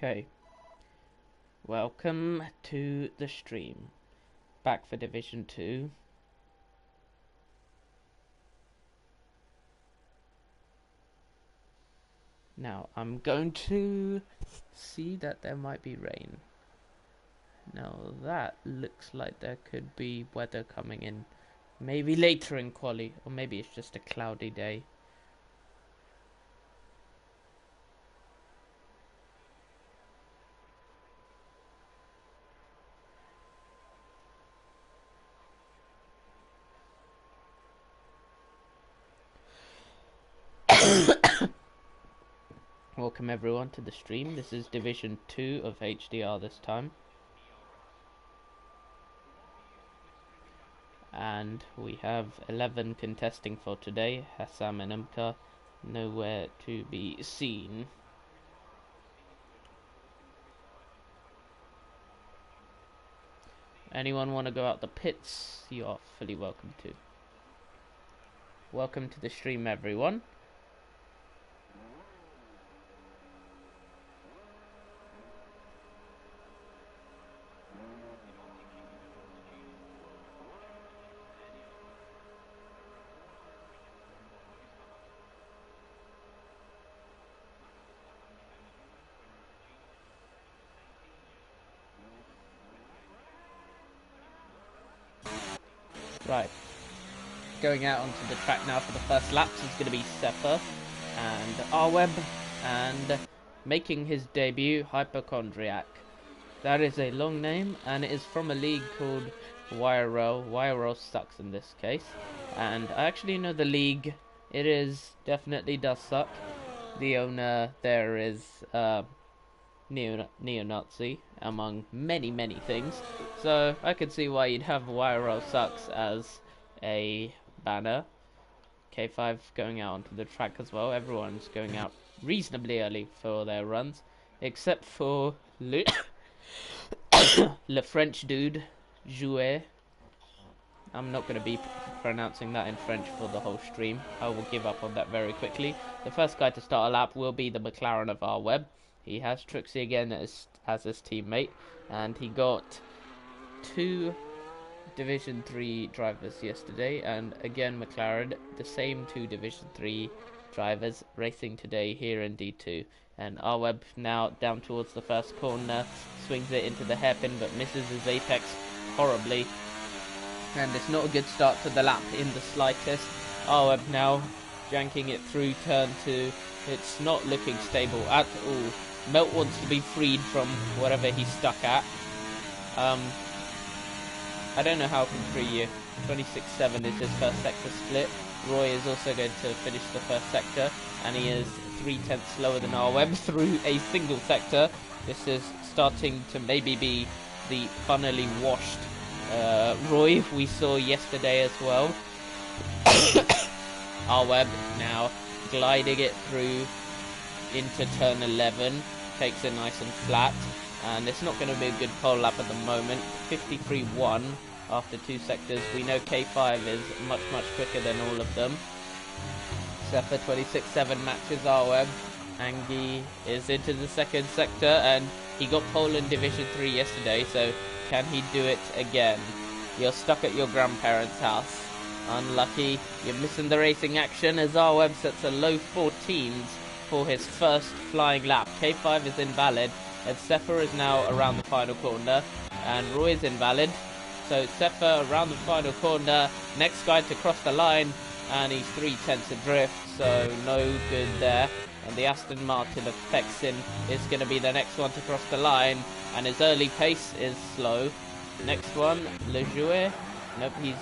Okay, welcome to the stream. Back for Division 2. Now, I'm going to see that there might be rain. Now, that looks like there could be weather coming in. Maybe later in quali, or maybe it's just a cloudy day. Welcome everyone to the stream. This is Division 2 of HDR this time. And we have 11 contesting for today. Hassam and Umka nowhere to be seen. Anyone want to go out the pits? You are fully welcome to. Welcome to the stream, everyone. Right, going out onto the track now for the first laps is going to be Sepper and Arweb, and making his debut, Hypochondriac. That is a long name, and it is from a league called YRL. YRL sucks in this case, and I actually know the league. It is definitely does suck. The owner there is neo-Nazi, among many things, so I could see why you'd have YRL sucks as a banner. K5 going out onto the track as well. Everyone's going out reasonably early for their runs, except for Le French dude, Jouet. I'm not going to be pronouncing that in French for the whole stream. I will give up on that very quickly. The first guy to start a lap will be the McLaren of our web. He has Trixie again as his teammate, and he got 2 Division 3 drivers yesterday, and again McLaren, the same 2 Division 3 drivers racing today here in D2. And Arweb now down towards the first corner, swings it into the hairpin but misses his apex horribly, and it's not a good start to the lap in the slightest. Arweb now janking it through turn 2. It's not looking stable at all. Melt wants to be freed from whatever he's stuck at. I don't know how I can free you. 26-7 is his first sector split. Roy is also going to finish the first sector, and he is 3/10 slower than Arweb through a single sector. This is starting to maybe be the funnily washed Roy we saw yesterday as well. Arweb now gliding it through into turn 11, takes it nice and flat, and it's not going to be a good pole lap at the moment. 53.1 after 2 sectors. We know K5 is much quicker than all of them. Sepher 26.7 matches Arweb. Angie is into the second sector, and he got pole in Division 3 yesterday, so can he do it again? You're stuck at your grandparents' house. Unlucky, you're missing the racing action as Arweb sets a low 14s for his first flying lap. K5 is invalid, and Sepher is now around the final corner, and Roy is invalid. So Sepher around the final corner, next guy to cross the line, and he's 3/10 adrift, so no good there. And the Aston Martin of Fexin is going to be the next one to cross the line, and his early pace is slow. Next one, Le Jouet. Nope, he's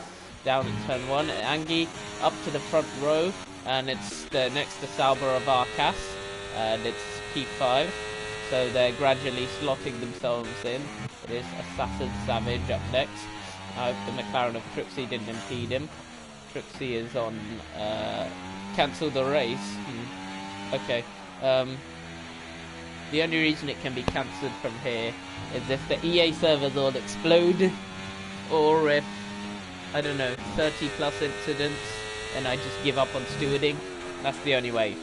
down at turn 1. Angie up to the front row, and it's the next to Sauber of Arcas, and it's P5. So they're gradually slotting themselves in. It is Assassin Savage up next. I hope the McLaren of Trixie didn't impede him. Trixie is on cancel the race. Okay. The only reason it can be cancelled from here is if the EA servers all explode, or if, I don't know, 30 plus incidents and I just give up on stewarding. That's the only way.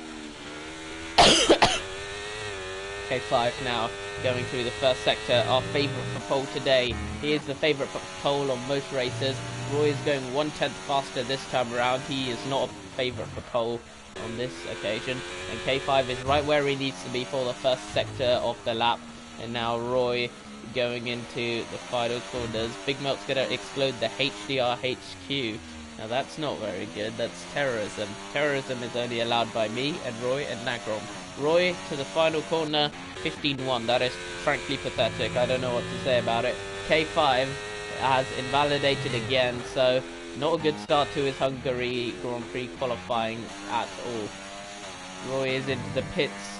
K5 now going through the first sector. Our favourite for pole today. He is the favourite for pole on most races. Roy is going 1/10 faster this time around. He is not a favourite for pole on this occasion. And K5 is right where he needs to be for the first sector of the lap. And now Roy going into the final corners. Big Melt's going to explode the HDR HQ. Now that's not very good. That's terrorism. Terrorism is only allowed by me and Roy and Nagrom. Roy to the final corner, 15-1. That is frankly pathetic. I don't know what to say about it. K5 has invalidated again, so not a good start to his Hungary Grand Prix qualifying at all. Roy is into the pits.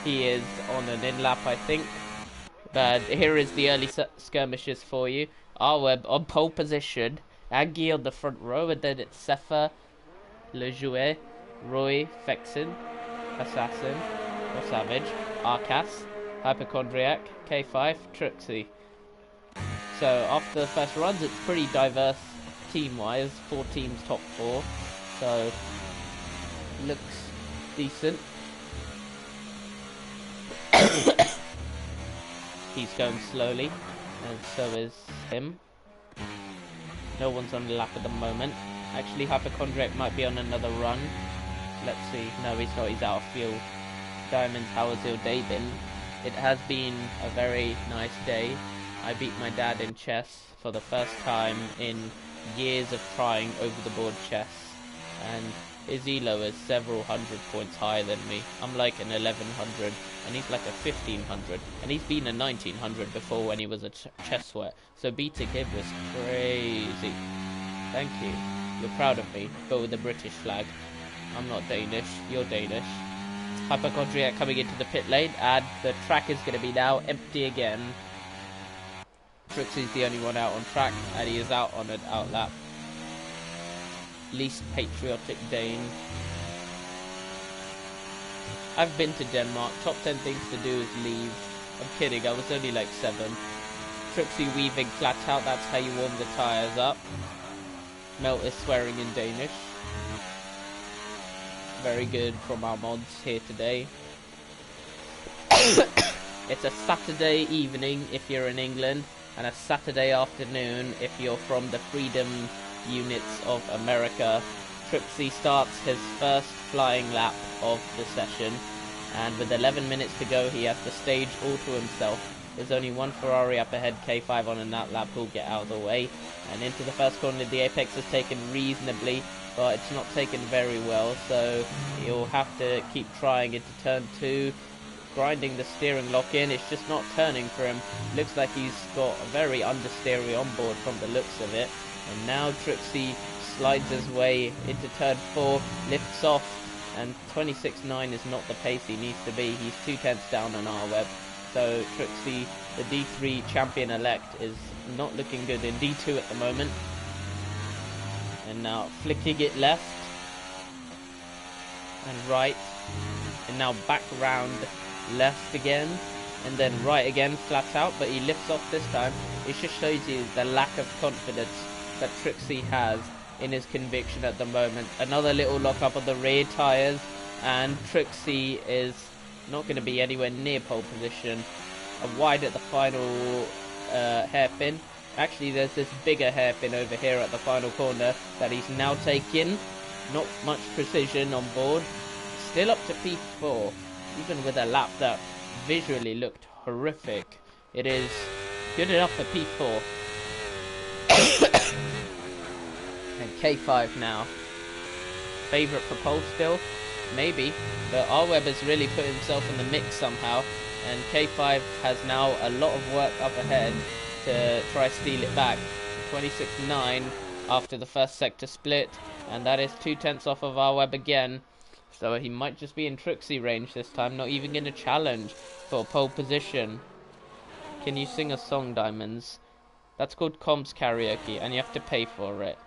He is on an in-lap, I think. But here is the early skirmishes for you. Arweb on pole position. Aggie on the front row, and then it's Sefa, Le Jouet, Roy, Fexen, Assassin, or Savage, Arcas, Hypochondriac, K5, Truxie. So after the first runs, it's pretty diverse team-wise. 4 teams, top 4. So looks decent. He's going slowly, and so is him. No one's on the lap at the moment. Actually, Hypochondriac might be on another run. Let's see. No, he's not. He's out of fuel. Diamonds, how has your day been? It has been a very nice day. I beat my dad in chess for the first time in years of trying over-the-board chess. And his elo is several hundred points higher than me. I'm like an 1100, and he's like a 1500, and he's been a 1900 before when he was a chess sweat. So beating him was crazy. Thank you. You're proud of me, but with the British flag. I'm not Danish. You're Danish. Hypochondriac coming into the pit lane, and the track is going to be now empty again. Trixie's the only one out on track, and he is out on an outlap. Least patriotic Dane. I've been to Denmark. Top 10 things to do is leave. I'm kidding, I was only like 7. Trixie weaving flat out, that's how you warm the tyres up. Melt is swearing in Danish. Very good from our mods here today. It's a Saturday evening if you're in England, and a Saturday afternoon if you're from the Freedom Units of America. Trixie starts his first flying lap of the session, and with 11 minutes to go he has the stage all to himself. There's only one Ferrari up ahead, K5 on an outlap, who'll get out of the way. And into the first corner, the apex is taken reasonably, but it's not taken very well, so he'll have to keep trying into turn 2. Grinding the steering lock in, it's just not turning for him. Looks like he's got a very understeery on board from the looks of it. And now Trixie slides his way into turn 4, lifts off, and 26.9 is not the pace he needs to be. He's 2/10 down on R-Web. So Trixie, the D3 champion-elect, is not looking good in D2 at the moment. And now flicking it left and right, and now back round left again, and then right again, flat out, but he lifts off this time. It just shows you the lack of confidence that Trixie has in his conviction at the moment. Another little lock up of the rear tyres, and Trixie is not going to be anywhere near pole position. A wide at the final hairpin. Actually, there's this bigger hairpin over here at the final corner that he's now taken. Not much precision on board. Still up to P4, even with a lap that visually looked horrific. It is good enough for P4. And K5 now. Favourite for pole still? Maybe. But R-Web has really put himself in the mix somehow. And K5 has now a lot of work up ahead to try steal it back. 26.9 after the first sector split. And that is 2/10 off of R-Web again. So he might just be in Trixie range this time. Not even going to challenge for pole position. Can you sing a song, Diamonds? That's called comms karaoke, and you have to pay for it.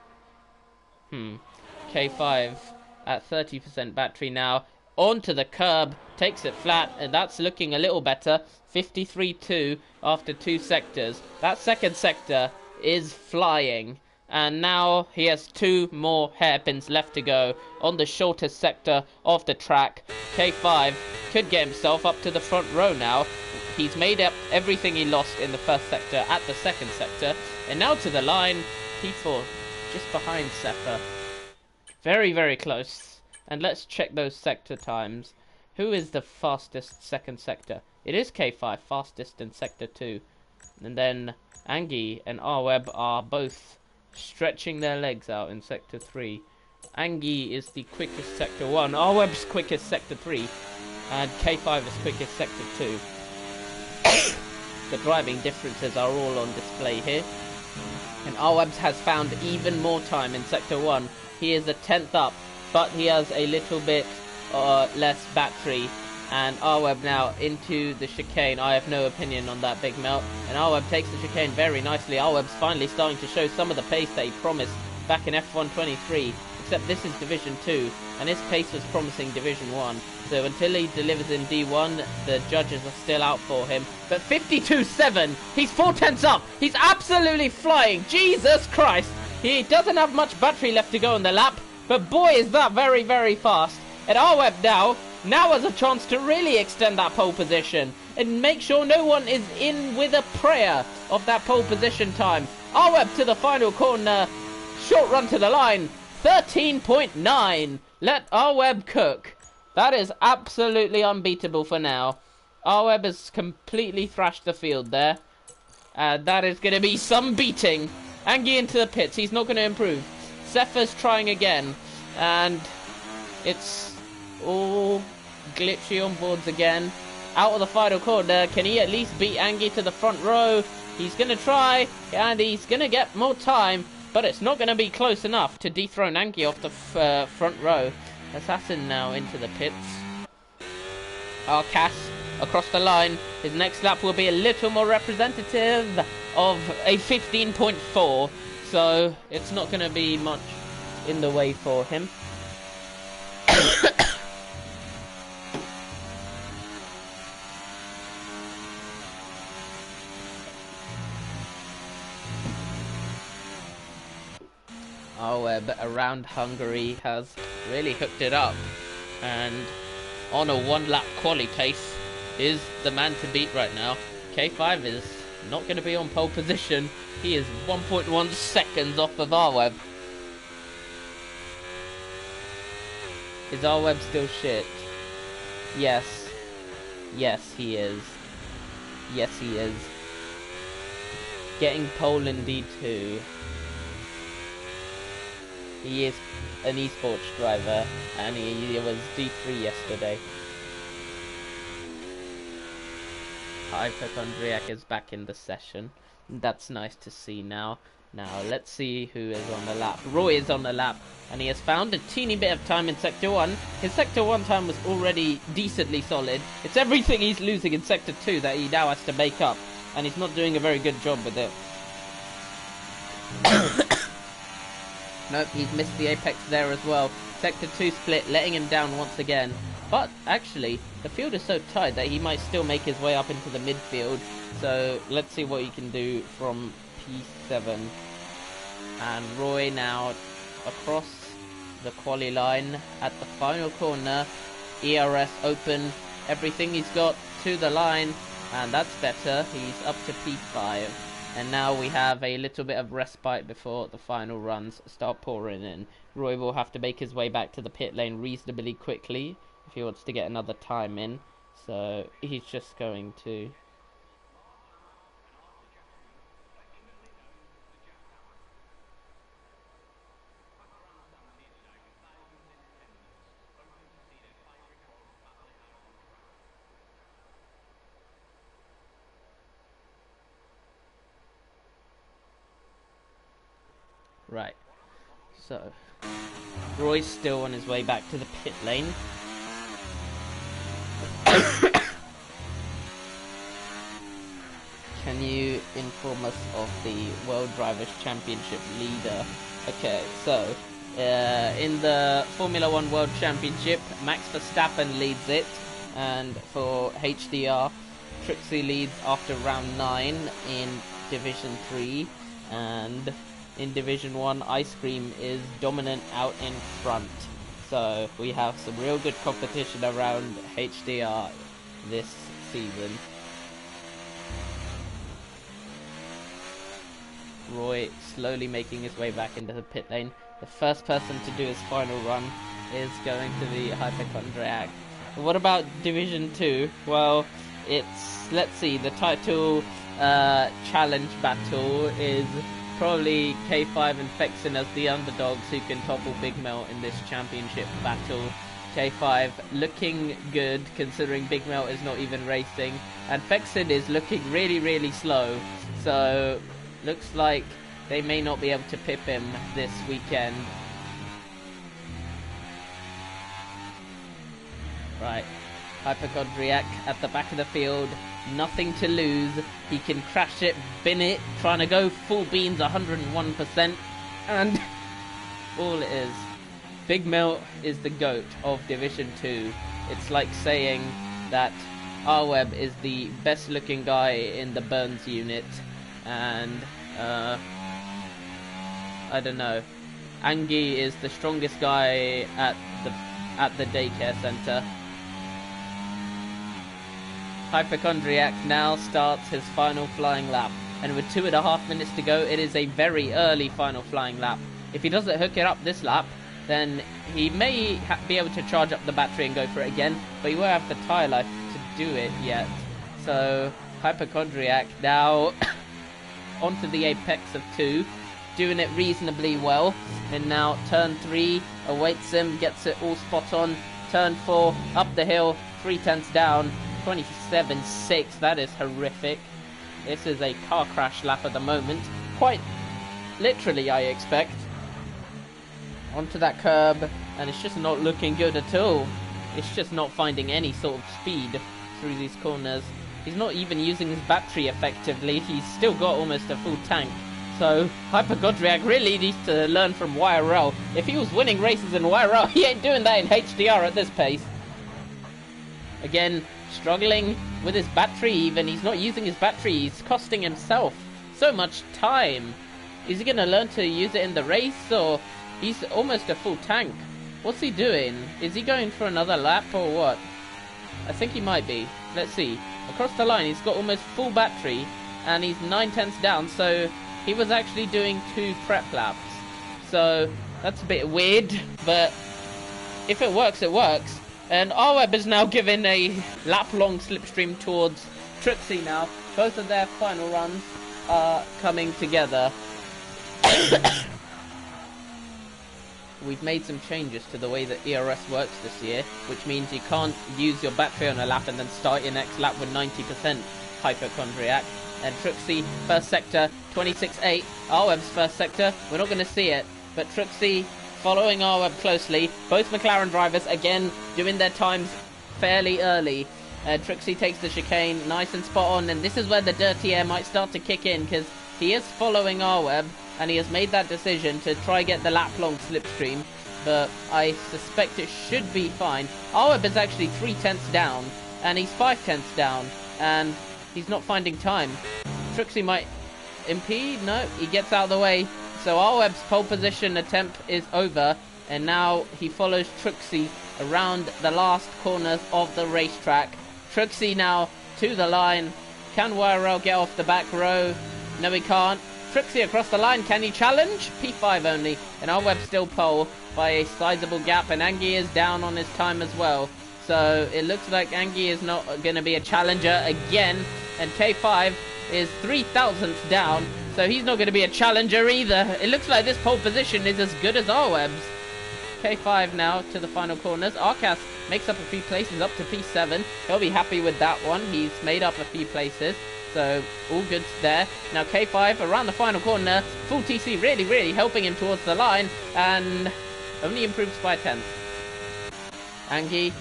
K5 at 30% battery now. Onto the curb, takes it flat, and that's looking a little better. 53.2 after 2 sectors. That second sector is flying. And now he has 2 more hairpins left to go on the shortest sector of the track. K5 could get himself up to the front row now. He's made up everything he lost in the first sector at the second sector. And now to the line, P4, just behind Sefer. Very, very close. And let's check those sector times. Who is the fastest second sector? It is K5, fastest in sector 2. And then Angie and Arweb are both stretching their legs out in sector 3. Angie is the quickest sector 1, Arweb's quickest sector 3, and K5 is quickest sector 2. The driving differences are all on display here. And Arwebs has found even more time in sector 1. He is a 10th up, but he has a little bit less battery. And Arweb now into the chicane. I have no opinion on that, Big Melt. And Arweb takes the chicane very nicely. Arweb's finally starting to show some of the pace that he promised back in F123. Except this is Division 2, and his pace was promising Division 1. So until he delivers in D1, the judges are still out for him. But 52.7, he's 4/10 up. He's absolutely flying. Jesus Christ. He doesn't have much battery left to go on the lap, but boy is that very, very fast. And Arweb now has a chance to really extend that pole position and make sure no one is in with a prayer of that pole position time. Arweb to the final corner, short run to the line, 13.9. Let Arweb cook. That is absolutely unbeatable for now. Arweb has completely thrashed the field there. That is going to be some beating. Angie into the pits. He's not going to improve. Sefer's trying again. And it's all glitchy on boards again. Out of the final corner. Can he at least beat Angie to the front row? He's going to try. And he's going to get more time. But it's not going to be close enough to dethrone Angie off the front row. Assassin now into the pits. Arcas across the line. His next lap will be a little more representative of a 15.4. So it's not going to be much in the way for him. Arweb around Hungary has really hooked it up, and on a one-lap quali pace is the man to beat right now. K5 is not going to be on pole position. He is 1.1 seconds off of Arweb. Is Arweb still shit? Yes. Yes, he is. Yes, he is. Getting pole in D2. He is an esports driver, and he was D3 yesterday. Hypochondriac is back in the session. That's nice to see now. Now, let's see who is on the lap. Roy is on the lap, and he has found a teeny bit of time in Sector 1. His Sector 1 time was already decently solid. It's everything he's losing in Sector 2 that he now has to make up, and he's not doing a very good job with it. Nope, he's missed the apex there as well. Sector 2 split, letting him down once again. But, actually, the field is so tight that he might still make his way up into the midfield. So, let's see what he can do from P7. And Roy now across the quali line at the final corner. ERS open, everything he's got to the line. And that's better, he's up to P5. And now we have a little bit of respite before the final runs start pouring in. Roy will have to make his way back to the pit lane reasonably quickly if he wants to get another time in. So he's just going to... Right, so Roy's still on his way back to the pit lane. Can you inform us of the World Drivers' Championship leader? Okay, so in the Formula 1 World Championship, Max Verstappen leads it, and for HDR, Trixie leads after round 9 in Division 3, and in Division 1, Ice Cream is dominant out in front. So we have some real good competition around HDR this season. Roy slowly making his way back into the pit lane. The first person to do his final run is going to be Hypochondriac. What about Division 2? Well, it's, let's see, the title challenge battle is probably K5 and Fexin as the underdogs who can topple Big Melt in this championship battle. K5 looking good considering Big Melt is not even racing, and Fexin is looking really slow, so looks like they may not be able to pip him this weekend. Right, Hypochondriac at the back of the field, nothing to lose. He can crash it, bin it, trying to go full beans 101%, and all it is. Big Melt is the GOAT of Division 2. It's like saying that R-Web is the best looking guy in the Burns unit, and I don't know, Angie is the strongest guy at the daycare center. Hypochondriac now starts his final flying lap, and with 2.5 minutes to go, it is a very early final flying lap. If he doesn't hook it up this lap, then he may be able to charge up the battery and go for it again, but he won't have the tyre life to do it yet. So Hypochondriac now onto the apex of 2, doing it reasonably well, and now turn 3 awaits him, gets it all spot on. Turn 4 up the hill, 3/10 down, 27.6. That is horrific. This is a car crash lap at the moment, quite literally, I expect. Onto that curb, and it's just not looking good at all. It's just not finding any sort of speed through these corners. He's not even using his battery effectively. He's still got almost a full tank. So Hypochondriac really needs to learn from YRL. If he was winning races in YRL, he ain't doing that in HDR at this pace. Again, struggling with his battery even. He's not using his battery. He's costing himself so much time. Is he going to learn to use it in the race, or he's almost a full tank? What's he doing? Is he going for another lap or what? I think he might be. Let's see. Across the line, he's got almost full battery, and he's 9/10 down, so he was actually doing 2 prep laps. So that's a bit weird, but if it works, it works. And R-Web is now giving a lap-long slipstream towards Trixie now. Both of their final runs are coming together. We've made some changes to the way that ERS works this year, which means you can't use your battery on a lap and then start your next lap with 90% Hypochondriac. And Trixie, first sector, 26.8. R-Web's first sector, we're not going to see it, but Trixie following R-Web closely. Both McLaren drivers, again, doing their times fairly early. Trixie takes the chicane, nice and spot on, and this is where the dirty air might start to kick in, because he is following R-Web, and he has made that decision to try get the lap-long slipstream, but I suspect it should be fine. R-Web is actually 3/10 down, and he's 5/10 down, and he's not finding time. Trixie might impede, no, he gets out of the way. So R-Web's pole position attempt is over, and now he follows Trixie around the last corners of the racetrack. Trixie now to the line. Can YRL get off the back row? No, he can't. Trixie across the line, can he challenge? P5 only, and R-Web still pole by a sizable gap, and Angie is down on his time as well. So it looks like Angie is not going to be a challenger again, and K5 is 3,000th down, so he's not going to be a challenger either. It looks like this pole position is as good as R-Web's. K5 now to the final corners. Arcas makes up a few places up to P7. He'll be happy with that one. He's made up a few places, so all good there. Now K5 around the final corner. Full TC really helping him towards the line, and only improves by 10th. Angie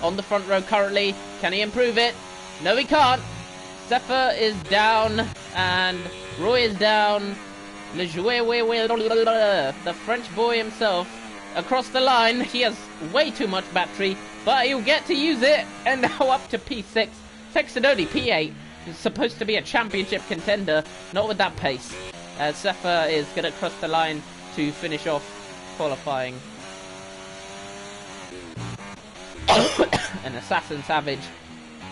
on the front row currently. Can he improve it? No, he can't. Zephyr is down, and Roy is down. Le Jouet, the French boy himself, across the line. He has way too much battery, but he'll get to use it, and now up to P6. Texadoni, P8. He's supposed to be a championship contender, not with that pace. Zephyr is going to cross the line to finish off qualifying. And Assassin Savage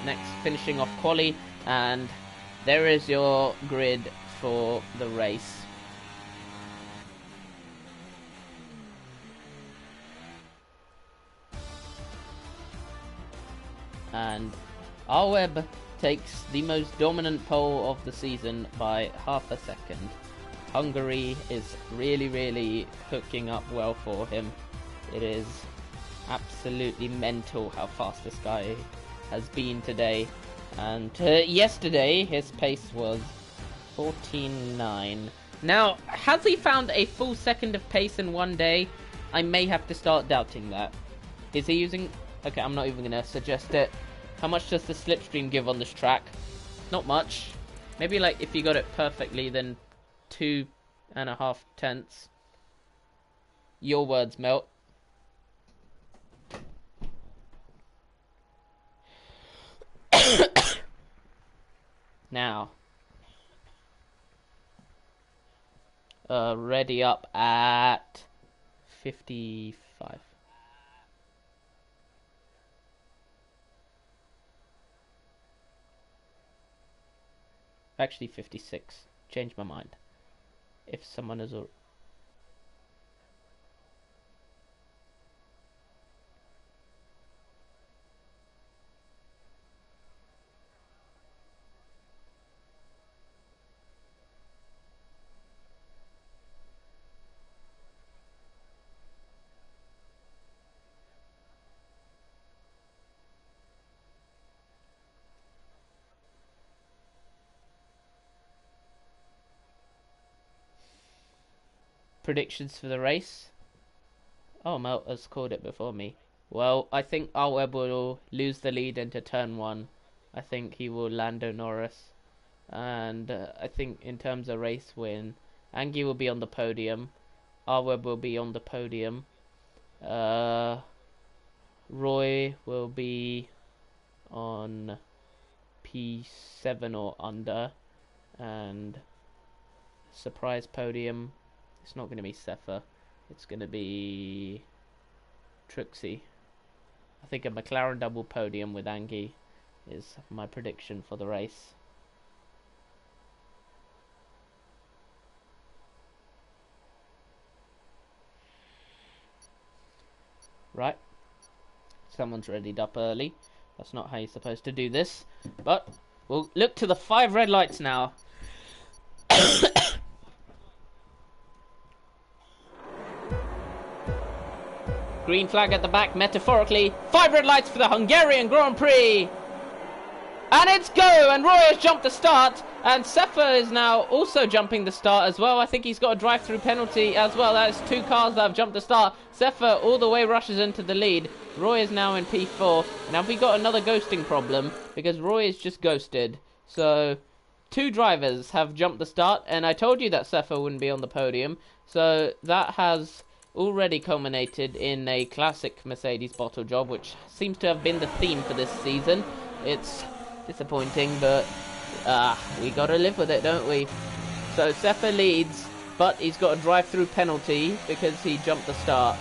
next, finishing off quali, and there is your grid for the race. and R-Web takes the most dominant pole of the season by half a second. Hungary is really hooking up well for him. It is absolutely mental how fast this guy has been today. And yesterday his pace was 14.9. Now, has he found a full second of pace in one day? I may have to start doubting that. Is he using... Okay, I'm not even going to suggest it. How much does the slipstream give on this track? Not much. Maybe like if you got it perfectly, then 2.5 tenths. Your words, Melt. Now. Ready up at 55. Actually 56. Changed my mind. If someone is... Predictions for the race. Oh, Melt has called it before me. Well, I think R-Web will lose the lead into turn 1. I think he will Lando Norris. And I think in terms of race win, Angie will be on the podium. R-Web will be on the podium. Roy will be on P7 or under. And surprise podium. It's not going to be Sefa. It's going to be Trixie. I think a McLaren double podium with Angie is my prediction for the race. Right. Someone's readied up early. That's not how you're supposed to do this. But we'll look to the 5 red lights now. Green flag at the back, metaphorically. 5 red lights for the Hungarian Grand Prix. And it's go! And Roy has jumped the start. And Sefa is now also jumping the start as well. I think he's got a drive-through penalty as well. That's 2 cars that have jumped the start. Sefa all the way rushes into the lead. Roy is now in P4. Now we got another ghosting problem because Roy is just ghosted. So 2 drivers have jumped the start. And I told you that Sefa wouldn't be on the podium. So that has already culminated in a classic Mercedes bottle job, which seems to have been the theme for this season. It's disappointing, but we gotta live with it, don't we? So Sefa leads, but he's got a drive-through penalty because he jumped the start.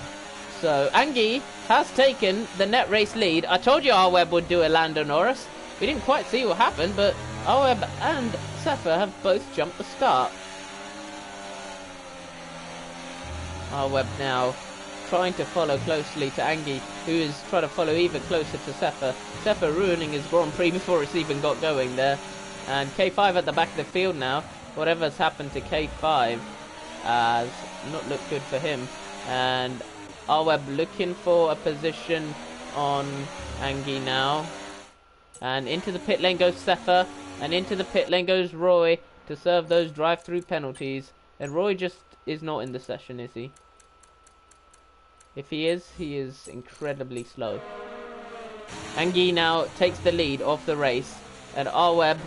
So Angie has taken the net race lead. I told you R-Web would do a Lando Norris. We didn't quite see what happened, but R-Web and Sefa have both jumped the start. R-Web now trying to follow closely to Angie, who is trying to follow even closer to Sefa. Sefa ruining his Grand Prix before it's even got going there. And K5 at the back of the field now. Whatever's happened to K5 has not looked good for him. And R-Web looking for a position on Angie now. And into the pit lane goes Sefa. And into the pit lane goes Roy to serve those drive-through penalties. And Roy just is not in the session, is he? If he is incredibly slow. Angie now takes the lead of the race, and R-Web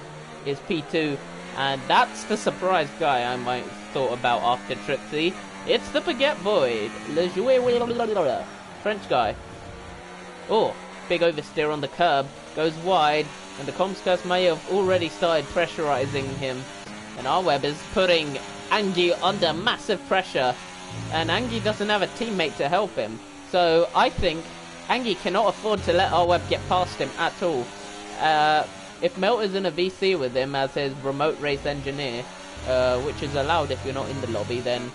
is P2, and that's the surprise guy I might have thought about after Trixie. It's the Baguette Boy, Le French guy. Oh, big oversteer on the curb, goes wide, and the Comscurs may have already started pressurizing him, and R-Web is putting Angie under massive pressure, and Angie doesn't have a teammate to help him. So I think Angie cannot afford to let R-Web get past him at all. If Melt is in a VC with him as his remote race engineer, which is allowed if you're not in the lobby, then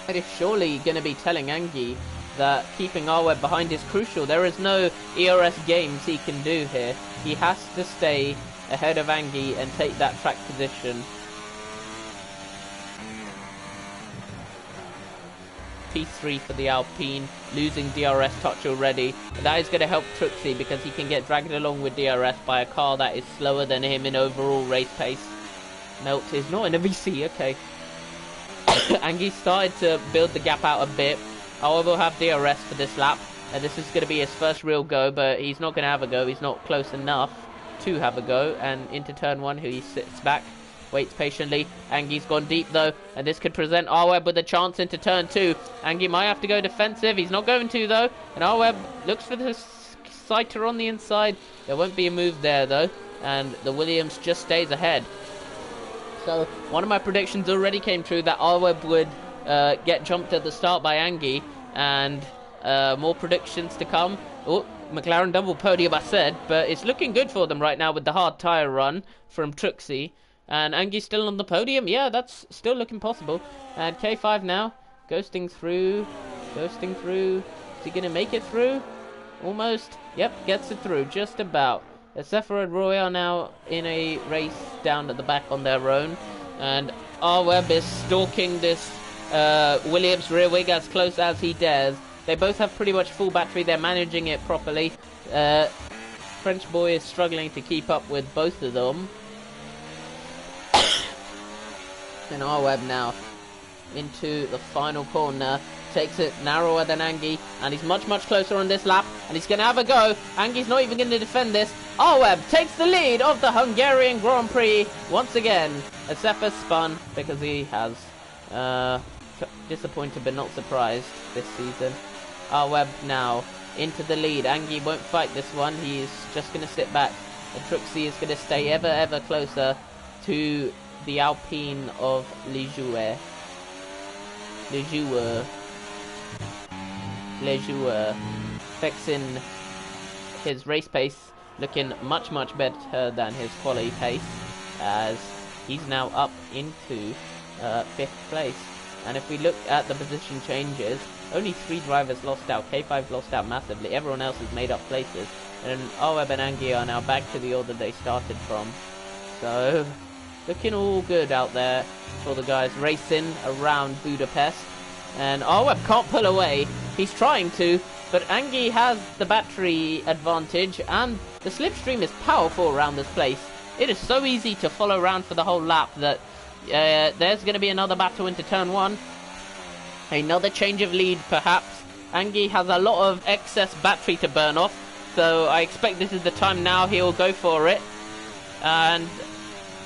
it is surely going to be telling Angie that keeping R-Web behind is crucial. There is no ERS games he can do here. He has to stay ahead of Angie and take that track position. P3 for the Alpine, losing DRS touch already. That is going to help Truxie because he can get dragged along with DRS by a car that is slower than him in overall race pace. Melt is not in a VC, okay. Angie started to build the gap out a bit. R-Web will have DRS for this lap, and this is going to be his first real go, but he's not going to have a go. He's not close enough to have a go, and into turn 1, he sits back, waits patiently. Angie's gone deep though, and this could present R-Web with a chance into turn 2. Angie might have to go defensive. He's not going to though, and R-Web looks for the sighter on the inside. There won't be a move there though, and the Williams just stays ahead. So one of my predictions already came true, that R-Web would get jumped at the start by Angie, and more predictions to come. Oh, McLaren double podium, I said, but it's looking good for them right now with the hard tyre run from Truxie. And Angie's still on the podium. Yeah, that's still looking possible. And K5 now, ghosting through. Is he going to make it through? Almost. Yep, gets it through, just about. Zephyr and Roy are now in a race down at the back on their own. And R-Web is stalking this Williams rear wing as close as he dares. They both have pretty much full battery. They're managing it properly. French boy is struggling to keep up with both of them. And R-Web now into the final corner. Takes it narrower than Angie, and he's much closer on this lap, and he's going to have a go. Angie's not even going to defend this. R-Web takes the lead of the Hungarian Grand Prix once again. Zephyr spun because he has disappointed but not surprised this season. R-Web now into the lead. Angie won't fight this one. He's just going to sit back, and Truxie is going to stay ever closer to the Alpine of Le Joueur, fixing his race pace, looking much better than his quali pace, as he's now up into 5th place. And if we look at the position changes, only 3 drivers lost out. K5 lost out massively. Everyone else has made up places, and R-Web and Angie are now back to the order they started from. So looking all good out there for the guys racing around Budapest. And R-Web can't pull away. He's trying to, but Angie has the battery advantage, and the slipstream is powerful around this place. It is so easy to follow around for the whole lap that there's going to be another battle into turn 1. Another change of lead, perhaps. Angie has a lot of excess battery to burn off, so I expect this is the time now he'll go for it. And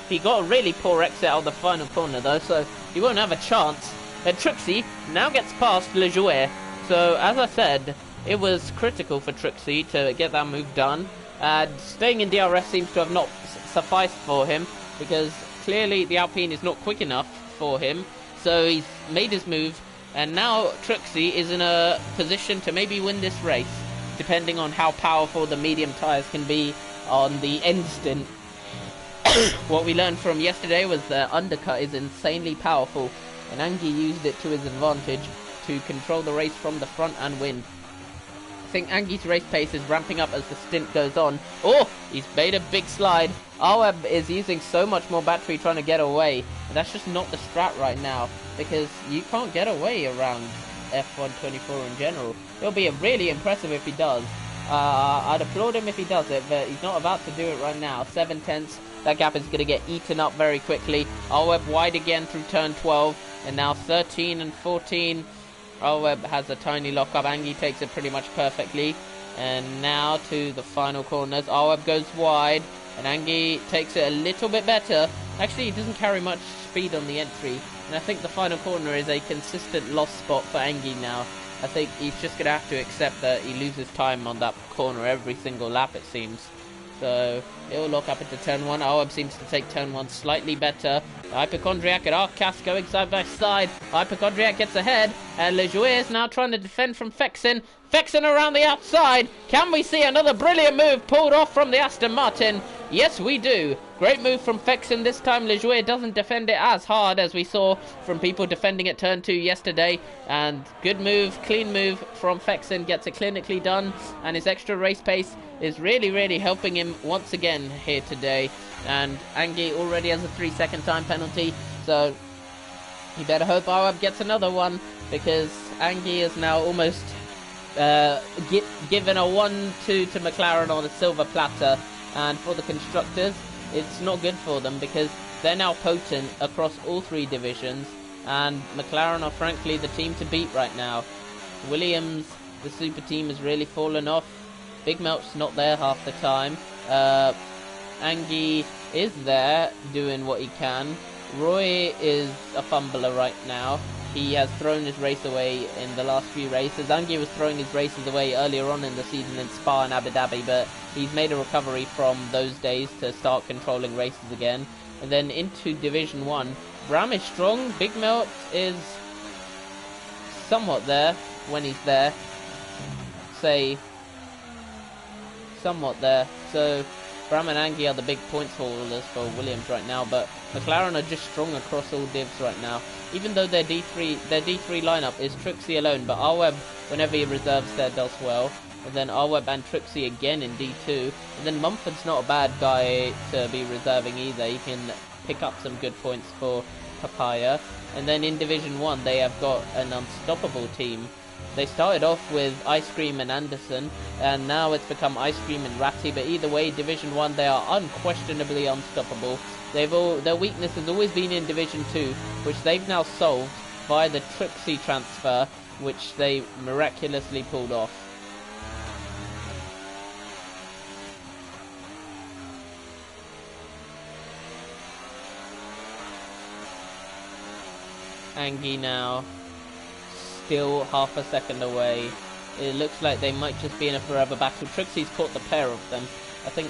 he got a really poor exit out of the final corner though, so he won't have a chance. And Truxie now gets past Le Joueur. So as I said, it was critical for Truxie to get that move done. And staying in DRS seems to have not sufficed for him, because clearly the Alpine is not quick enough for him. So he's made his move, and now Truxie is in a position to maybe win this race, depending on how powerful the medium tyres can be on the end stint. What we learned from yesterday was that undercut is insanely powerful, and Angie used it to his advantage to control the race from the front and win. I think Angie's race pace is ramping up as the stint goes on. Oh, he's made a big slide. R-Web is using so much more battery trying to get away, and that's just not the strat right now, because you can't get away around F124 in general. It'll be really impressive if he does. I'd applaud him if he does it, but he's not about to do it right now. 7 tenths. That gap is going to get eaten up very quickly. R-Web wide again through turn 12, and now 13 and 14. R-Web has a tiny lock-up. Angie takes it pretty much perfectly. And now to the final corners. R-Web goes wide, and Angie takes it a little bit better. Actually, he doesn't carry much speed on the entry, and I think the final corner is a consistent loss spot for Angie now. I think he's just going to have to accept that he loses time on that corner every single lap, it seems. So it'll lock up into turn 1. R-Web seems to take turn 1 slightly better. Hypochondriac and Arcas going side by side. Hypochondriac gets ahead, and Le Joueur is now trying to defend from Fexen. Fexen around the outside. Can we see another brilliant move pulled off from the Aston Martin? Yes, we do. Great move from Fexen this time. Lejoie doesn't defend it as hard as we saw from people defending at turn 2 yesterday. And good move, clean move from Fexen. Gets it clinically done. And his extra race pace is really helping him once again here today. And Angie already has a 3-second time penalty. So you better hope Aweb gets another one, because Angie is now almost given a 1-2 to McLaren on a silver platter. And for the constructors, it's not good for them, because they're now potent across all 3 divisions, and McLaren are frankly the team to beat right now. Williams, the super team, has really fallen off. Big Melt's not there half the time. Angie is there doing what he can. Roy is a fumbler right now. He has thrown his race away in the last few races. Angie was throwing his races away earlier on in the season in Spa and Abu Dhabi, but he's made a recovery from those days to start controlling races again. And then into Division 1. Bram is strong. Big Melt is somewhat there when he's there. Say, somewhat there. So Bram and Angie are the big points holders for Williams right now, but McLaren are just strong across all divs right now. Even though their D3 lineup is Trixie alone, but Aweb, whenever he reserves there, does well. And then Aweb and Trixie again in D2. And then Mumford's not a bad guy to be reserving either. He can pick up some good points for Papaya. And then in Division 1, they have got an unstoppable team. They started off with Ice Cream and Anderson, and now it's become Ice Cream and Ratty. But either way, Division 1, they are unquestionably unstoppable. Their weakness has always been in Division 2, which they've now solved via the Trixie transfer, which they miraculously pulled off. Angie now still half a second away. It looks like they might just be in a forever battle. Trixie's caught the pair of them. I think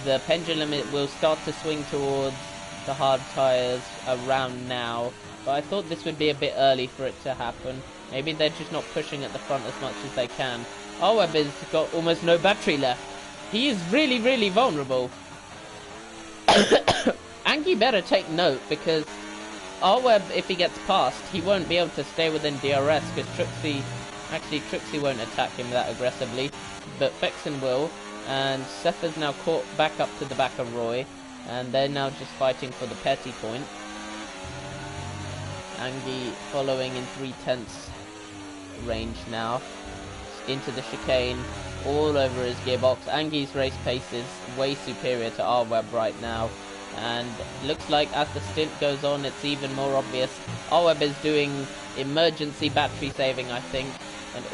the pendulum will start to swing towards the hard tyres around now, but I thought this would be a bit early for it to happen. Maybe they're just not pushing at the front as much as they can. Aweb has got almost no battery left. He is really vulnerable. Angie better take note, because Aweb, if he gets past, he won't be able to stay within DRS, because Trixie won't attack him that aggressively, but Fexen will. And Seth is now caught back up to the back of Roy, and they're now just fighting for the petty point. Angie following in 3/10 range now into the chicane, all over his gearbox. Angie's race pace is way superior to Aweb right now, and looks like as the stint goes on, it's even more obvious. Aweb is doing emergency battery saving, I think,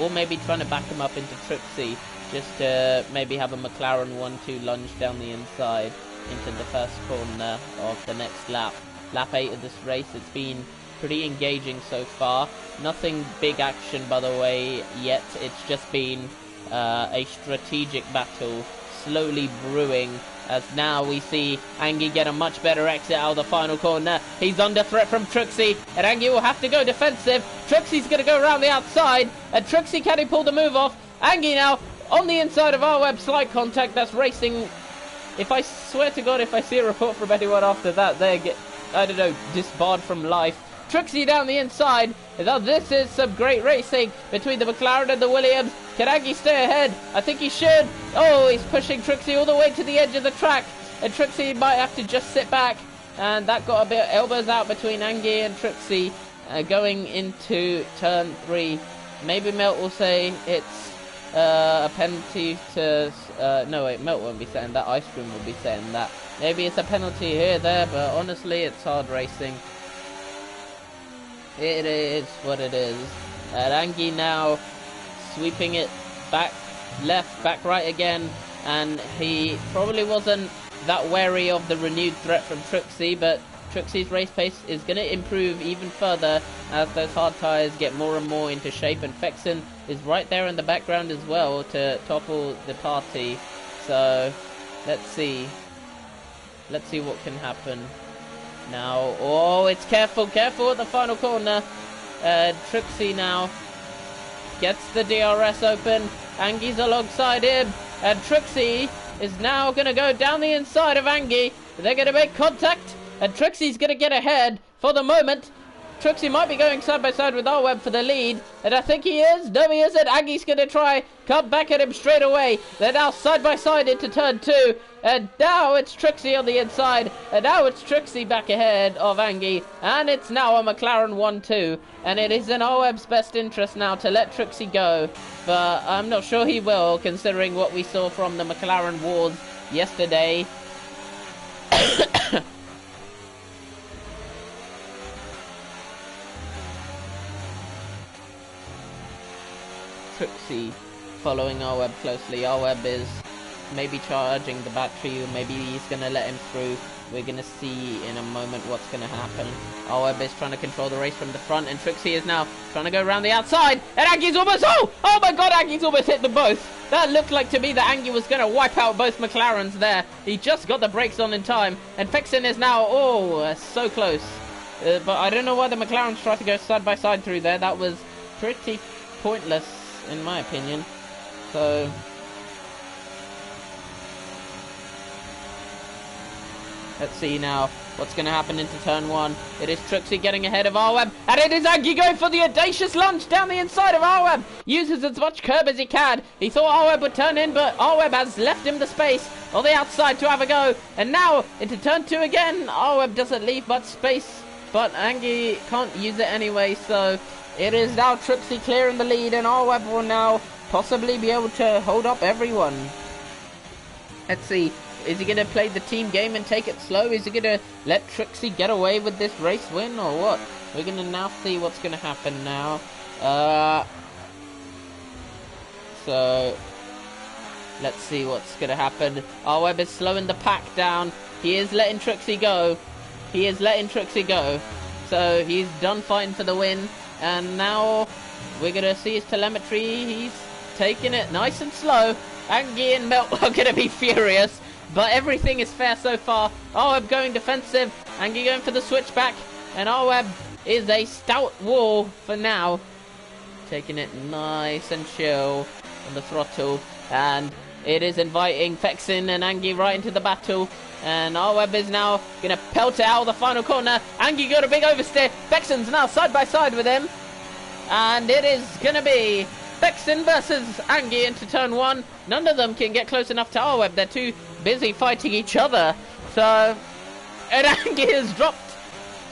or maybe trying to back him up into Trixie, just to maybe have a McLaren 1-2 lunge down the inside into the first corner of the next lap. Lap 8 of this race. It's been pretty engaging so far. Nothing big action, by the way, yet. It's just been a strategic battle slowly brewing, as now we see Angie get a much better exit out of the final corner. He's under threat from Trixie, and Angie will have to go defensive. Trixie's going to go around the outside, and Trixie, can he pull the move off? Angie now on the inside of Aweb, slight contact. That's racing. If I swear to God, if I see a report from anyone after that, they get, I don't know, disbarred from life. Trixie down the inside. Now this is some great racing between the McLaren and the Williams. Can Angie stay ahead? I think he should. Oh, he's pushing Trixie all the way to the edge of the track, and Trixie might have to just sit back. And that got a bit elbows out between Angie and Trixie going into turn 3. Maybe Melt will say it's a penalty to... no, wait, Melt won't be saying that. Ice Cream will be saying that. Maybe it's a penalty here, there, but honestly, it's hard racing. It is what it is. And Angie now sweeping it back left, back right again. And he probably wasn't that wary of the renewed threat from Trixie, but Trixie's race pace is going to improve even further as those hard tyres get more and more into shape. And Fexen is right there in the background as well to topple the party. So let's see. Let's see what can happen. Now, oh, it's careful at the final corner. Trixie now gets the DRS open. Angie's alongside him, and Trixie is now going to go down the inside of Angie. They're going to make contact, and Trixie's going to get ahead for the moment. Trixie might be going side by side with R-Web for the lead, and I think he is. No, he isn't. Angie's going to try, come back at him straight away. They're now side by side into turn 2, and now it's Trixie on the inside, and now it's Trixie back ahead of Angie, and it's now a McLaren 1-2, and it is in R-Web's best interest now to let Trixie go, but I'm not sure he will, considering what we saw from the McLaren wars yesterday. Trixie following R-Web closely. R-Web is maybe charging the battery, or maybe he's going to let him through. We're going to see in a moment what's going to happen. R-Web is trying to control the race from the front, and Trixie is now trying to go around the outside, and Angie's almost, oh my god, Angie's almost hit them both. That looked like to me that Angie was going to wipe out both McLarens there. He just got the brakes on in time, and Fexen is now, so close. But I don't know why the McLarens tried to go side by side through there. That was pretty pointless, in my opinion. So let's see now what's going to happen into turn 1. It is Trixie getting ahead of R-Web, and it is Angie going for the audacious lunge down the inside of R-Web. Uses as much curb as he can. He thought R-Web would turn in, but R-Web has left him the space on the outside to have a go. And now into turn 2 again. R-Web doesn't leave much space, but Angie can't use it anyway, so it is now Trixie clearing the lead, and R-Web will now possibly be able to hold up everyone. Let's see. Is he going to play the team game and take it slow? Is he going to let Trixie get away with this race win, or what? We're going to now see what's going to happen now. So let's see what's going to happen. R-Web is slowing the pack down. He is letting Trixie go. He is letting Trixie go. So he's done fighting for the win. And now we're going to see his telemetry. He's taking it nice and slow. Angie and Melt are going to be furious. But everything is fair so far. R-Web going defensive. Angie going for the switchback. And R-Web is a stout wall for now. Taking it nice and chill on the throttle. And it is inviting Fexen and Angie right into the battle. And R-Web is now going to pelt it out of the final corner. Angie got a big oversteer. Fexen's now side by side with him. And it is going to be Fexen versus Angie into turn 1. None of them can get close enough to R-Web. They're too busy fighting each other. So, and Angie has dropped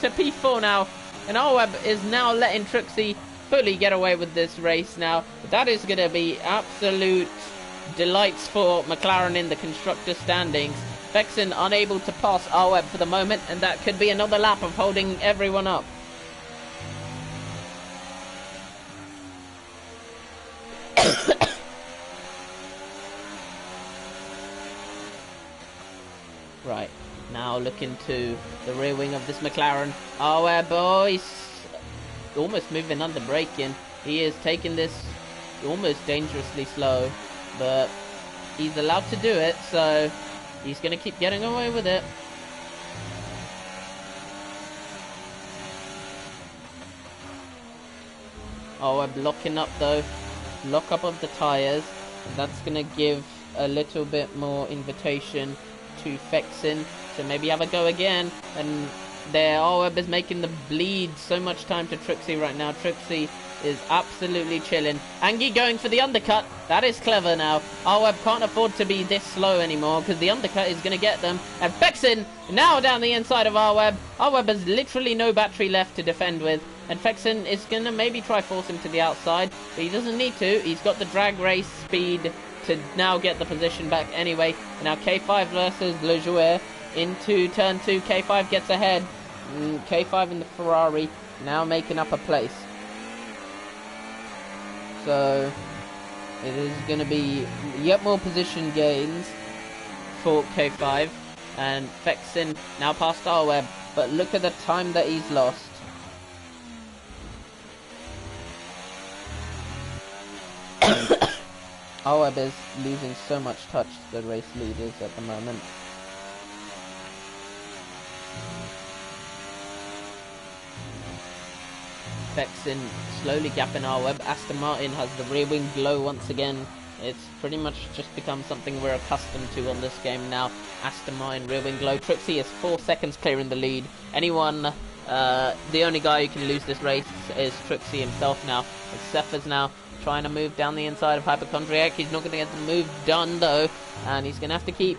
to P4 now. And R-Web is now letting Trixie fully get away with this race now. That is going to be absolute delights for McLaren in the constructor standings. Fexen unable to pass R-Web for the moment, and that could be another lap of holding everyone up. Right, now looking to the rear wing of this McLaren. R-Web, he's almost moving under braking. He is taking this almost dangerously slow, but he's allowed to do it, so he's going to keep getting away with it. R-Web locking up though. Lock up of the tyres. That's going to give a little bit more invitation to Fexen to maybe have a go again. And there, R-Web is making the bleed so much time to Trixie right now. Trixie is absolutely chilling. Angie going for the undercut. That is clever now. R-Web can't afford to be this slow anymore, because the undercut is going to get them. And Fexen now down the inside of R-Web. R-Web has literally no battery left to defend with. And Fexen is going to maybe try force him to the outside, but he doesn't need to. He's got the drag race speed to now get the position back anyway. And now K5 versus Le Joueur into turn 2. K5 gets ahead. K5 in the Ferrari now making up a place. So it is going to be yet more position gains for K5. And Fexen now past R-Web, but look at the time that he's lost. R-Web is losing so much touch to the race leaders at the moment. Fexen slowly gapping R-Web. Aston Martin has the rear wing glow once again. It's pretty much just become something we're accustomed to on this game now. Aston Martin, rear wing glow. Trixie is 4 seconds clear in the lead. The only guy who can lose this race is Trixie himself now. Sepha's now trying to move down the inside of Hypochondriac. He's not going to get the move done though, and he's going to have to keep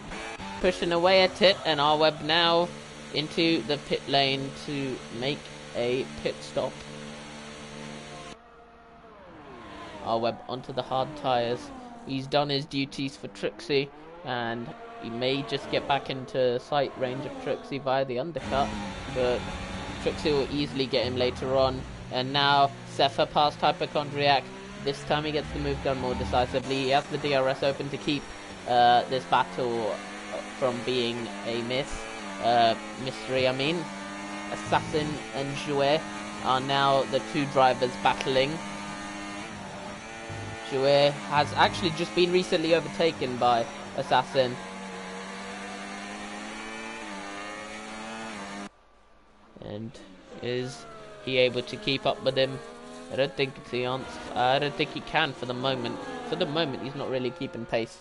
pushing away at it. And R-Web now into the pit lane to make a pit stop. R-Web onto the hard tyres. He's done his duties for Trixie, and he may just get back into sight range of Trixie via the undercut, but Trixie will easily get him later on. And now Sepha past Hypochondriac. This time he gets the move done more decisively. He has the DRS open to keep this battle from being a mystery. Assassin and Jouet are now the two drivers battling. Jouet has actually just been recently overtaken by Assassin. And is he able to keep up with him? I don't think it's the answer. I don't think he can for the moment. For the moment, he's not really keeping pace.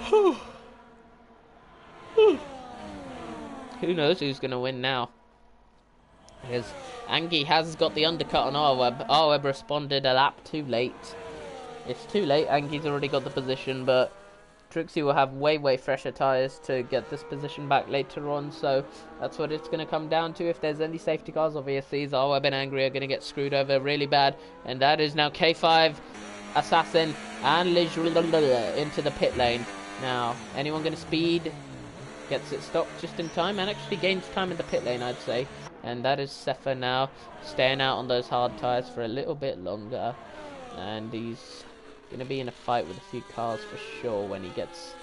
Who knows who's going to win now? Because Angie has got the undercut on R-Web. R-Web responded a lap too late. It's too late. Angie's already got the position, but Trixie will have way fresher tyres to get this position back later on, so that's what it's going to come down to. If there's any safety cars, obviously R-Web and Angry are going to get screwed over really bad, and that is now K5, Assassin, and Liz into the pit lane. Now, anyone going to speed? Gets it stopped just in time, and actually gains time in the pit lane, I'd say. And that is Sepha now, staying out on those hard tyres for a little bit longer, and he's going to be in a fight with a few cars for sure when he gets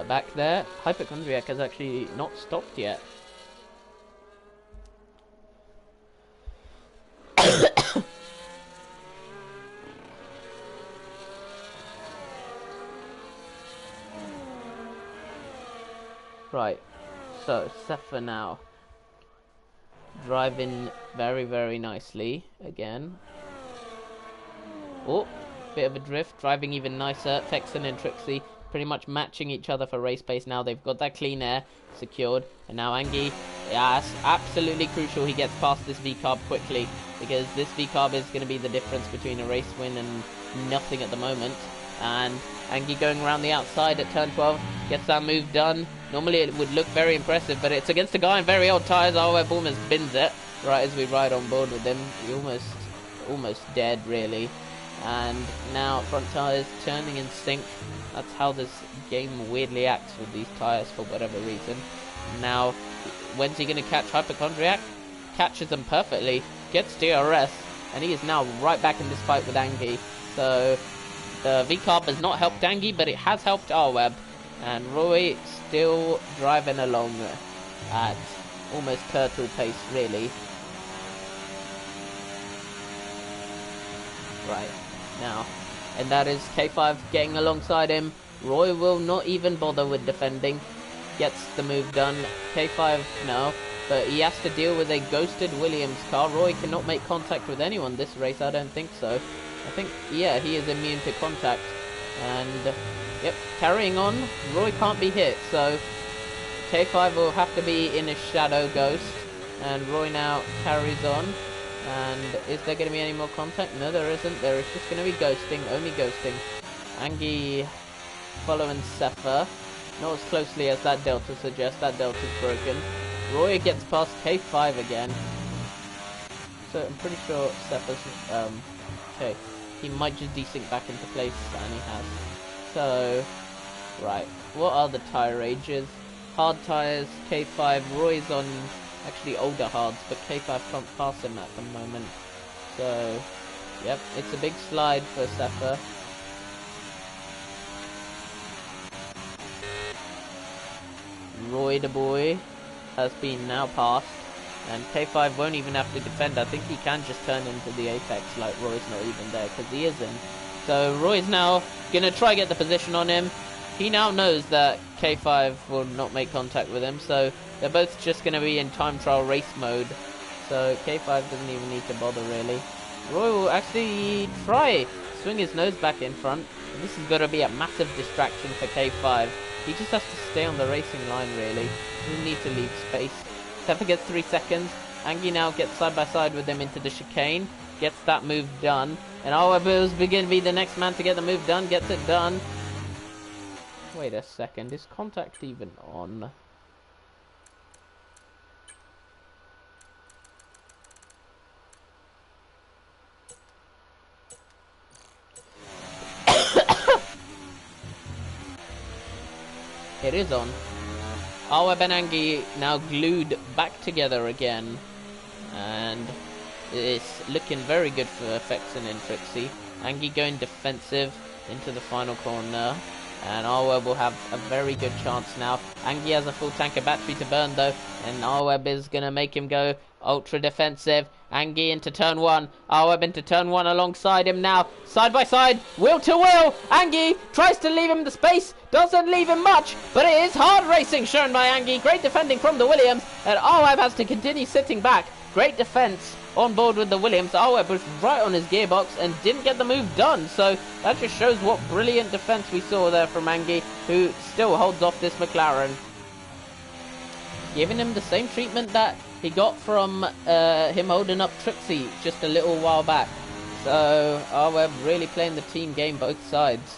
back there. Hypochondriac has actually not stopped yet. Right, so Sepha now driving very nicely again. Oh, bit of a drift, driving even nicer. Fexen and Trixie pretty much matching each other for race pace now. They've got that clean air secured, and now Angie, yes, absolutely crucial he gets past this V-carb quickly, because this V-carb is going to be the difference between a race win and nothing at the moment. And Angie going around the outside at turn 12 gets that move done. Normally it would look very impressive, but it's against a guy in very old tyres. R-Web almost bins it right as we ride on board with him. He almost dead really. And now front tyres turning in sync. That's how this game weirdly acts with these tyres for whatever reason. Now, when's he going to catch Hypochondriac? Catches them perfectly, gets DRS, and he is now right back in this fight with Angie. So the V-carb has not helped Angie, but it has helped R-Web. And Roy still driving along at almost turtle pace, really. Right, now. And that is K5 getting alongside him. Roy will not even bother with defending. Gets the move done. K5 no, but he has to deal with a ghosted Williams car. Roy cannot make contact with anyone this race, I don't think so. I think, yeah, he is immune to contact. And, yep, carrying on. Roy can't be hit, so K5 will have to be in a shadow ghost. And Roy now carries on. And is there going to be any more contact? No, there isn't. There is just going to be ghosting, only ghosting. Angie following Sepha. Not as closely as that delta suggests. That delta's broken. Roy gets past K5 again. So I'm pretty sure Sepha's... okay. He might just desync back into place, and he has. So, right. What are the tyre ages? Hard tyres, K5. Roy's on actually older hards, but K5 can't pass him at the moment. So, yep, it's a big slide for Sepha. Roy the boy has been now passed, and K5 won't even have to defend. I think he can just turn into the apex like Roy's not even there, because he isn't. So Roy's now gonna try get the position on him. He now knows that K5 will not make contact with him, so they're both just gonna be in time trial race mode. So K5 doesn't even need to bother really. Roy will actually try swing his nose back in front. And this is going to be a massive distraction for K5. He just has to stay on the racing line, really. Doesn't need to leave space. Sepher gets 3 seconds. Angie now gets side by side with him into the chicane. Gets that move done. And Alweb is going to be the next man to get the move done. Gets it done. Wait a second. Is contact even on? It is on. Alweb and Angie now glued back together again. And it's looking very good for Fexen and Trixie. Angie going defensive into the final corner. And Alweb will have a very good chance now. Angie has a full tank of battery to burn though. And Alweb is going to make him go ultra defensive. Angie into turn 1. Alweb into turn 1 alongside him now. Side by side. Wheel to wheel. Angie tries to leave him the space. Doesn't leave him much. But it is hard racing shown by Angie. Great defending from the Williams. And Alweb has to continue sitting back. Great defense on board with the Williams. Alweb was right on his gearbox and didn't get the move done. So that just shows what brilliant defense we saw there from Angie, who still holds off this McLaren. Giving him the same treatment that he got from him holding up Trixie just a little while back. So Alweb really playing the team game both sides.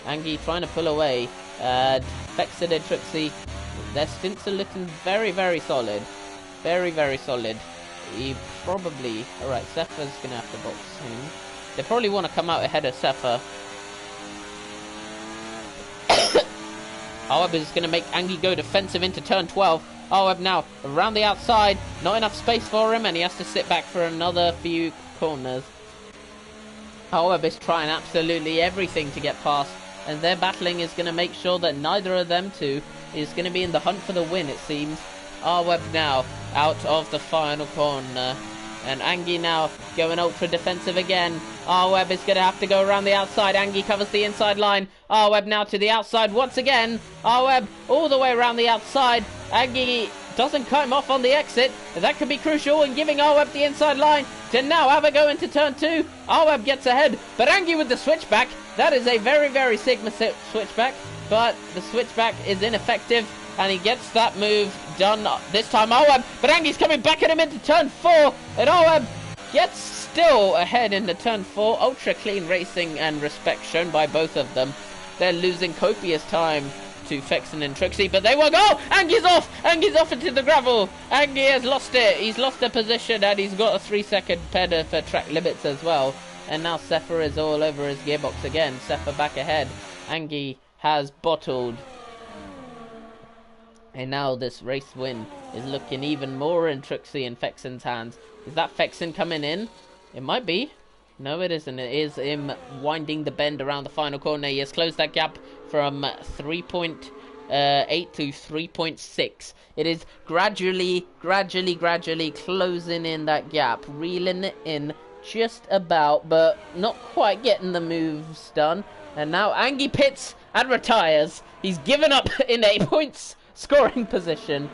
Angie trying to pull away. Fexed and Trixie, their stints are looking very, very solid. Very, very solid. He probably... Alright, Sepher's going to have to box him. They probably want to come out ahead of Sepher. Alweb is going to make Angie go defensive into turn 12. Alweb now around the outside. Not enough space for him, and he has to sit back for another few corners. Alweb is trying absolutely everything to get past, and their battling is going to make sure that neither of them two is going to be in the hunt for the win, it seems. Alweb now out of the final corner. And Angie now going ultra defensive again. Alweb is going to have to go around the outside. Angie covers the inside line. Alweb now to the outside once again. Alweb all the way around the outside. Angie doesn't cut him off on the exit. That could be crucial in giving Alweb the inside line to now have a go into turn 2. Alweb gets ahead, but Angie with the switchback. That is a very, very Sigma switchback, but the switchback is ineffective. And he gets that move done this time. Alweb, but Angie's coming back at him into turn 4. And Alweb gets still ahead into turn 4. Ultra clean racing and respect shown by both of them. They're losing copious time to Fexen and Trixie, but they will go. Angie's off. Angie's off into the gravel. Angie has lost it. He's lost the position, and he's got a 3-second pedal for track limits as well. And now Sepher is all over his gearbox again. Sepher back ahead. Angie has bottled. And now this race win is looking even more in Trixie and Fexen's hands. Is that Fexen coming in? It might be. No, it isn't. It is him winding the bend around the final corner. He has closed that gap from 3.8 to 3.6. It is gradually closing in that gap. Reeling it in just about, but not quite getting the moves done. And now Angie pits and retires. He's given up in 8 points. Scoring position.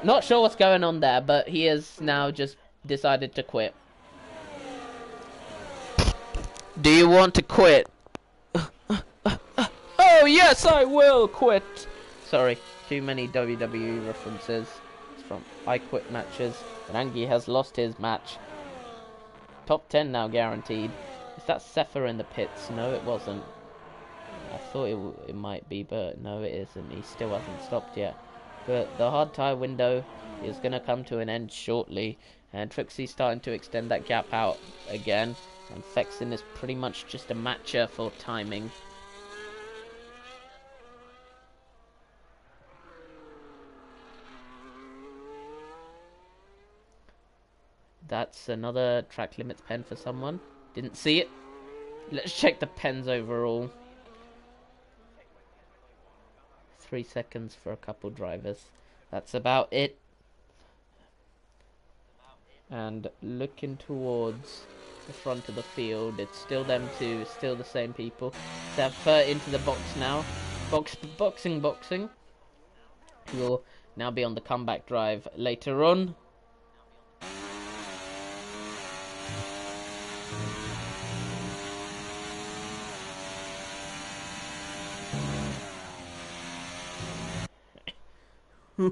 Not sure what's going on there, but he has now just decided to quit. Do you want to quit? Oh yes, I will quit. Sorry, too many WWE references from I Quit matches. And Angie has lost his match. Top 10 now guaranteed. Is that Sepher in the pits? No, it wasn't. I thought it might be, but no, it isn't. He still hasn't stopped yet. But the hard tyre window is going to come to an end shortly. And Trixie's starting to extend that gap out again. And Fexen is pretty much just a matcher for timing. That's another track limits pen for someone. Didn't see it. Let's check the pens overall. 3 seconds for a couple drivers. That's about it. And looking towards the front of the field, it's still them two, still the same people. Sepher into the box now. Boxing. Who will now be on the comeback drive later on. Right,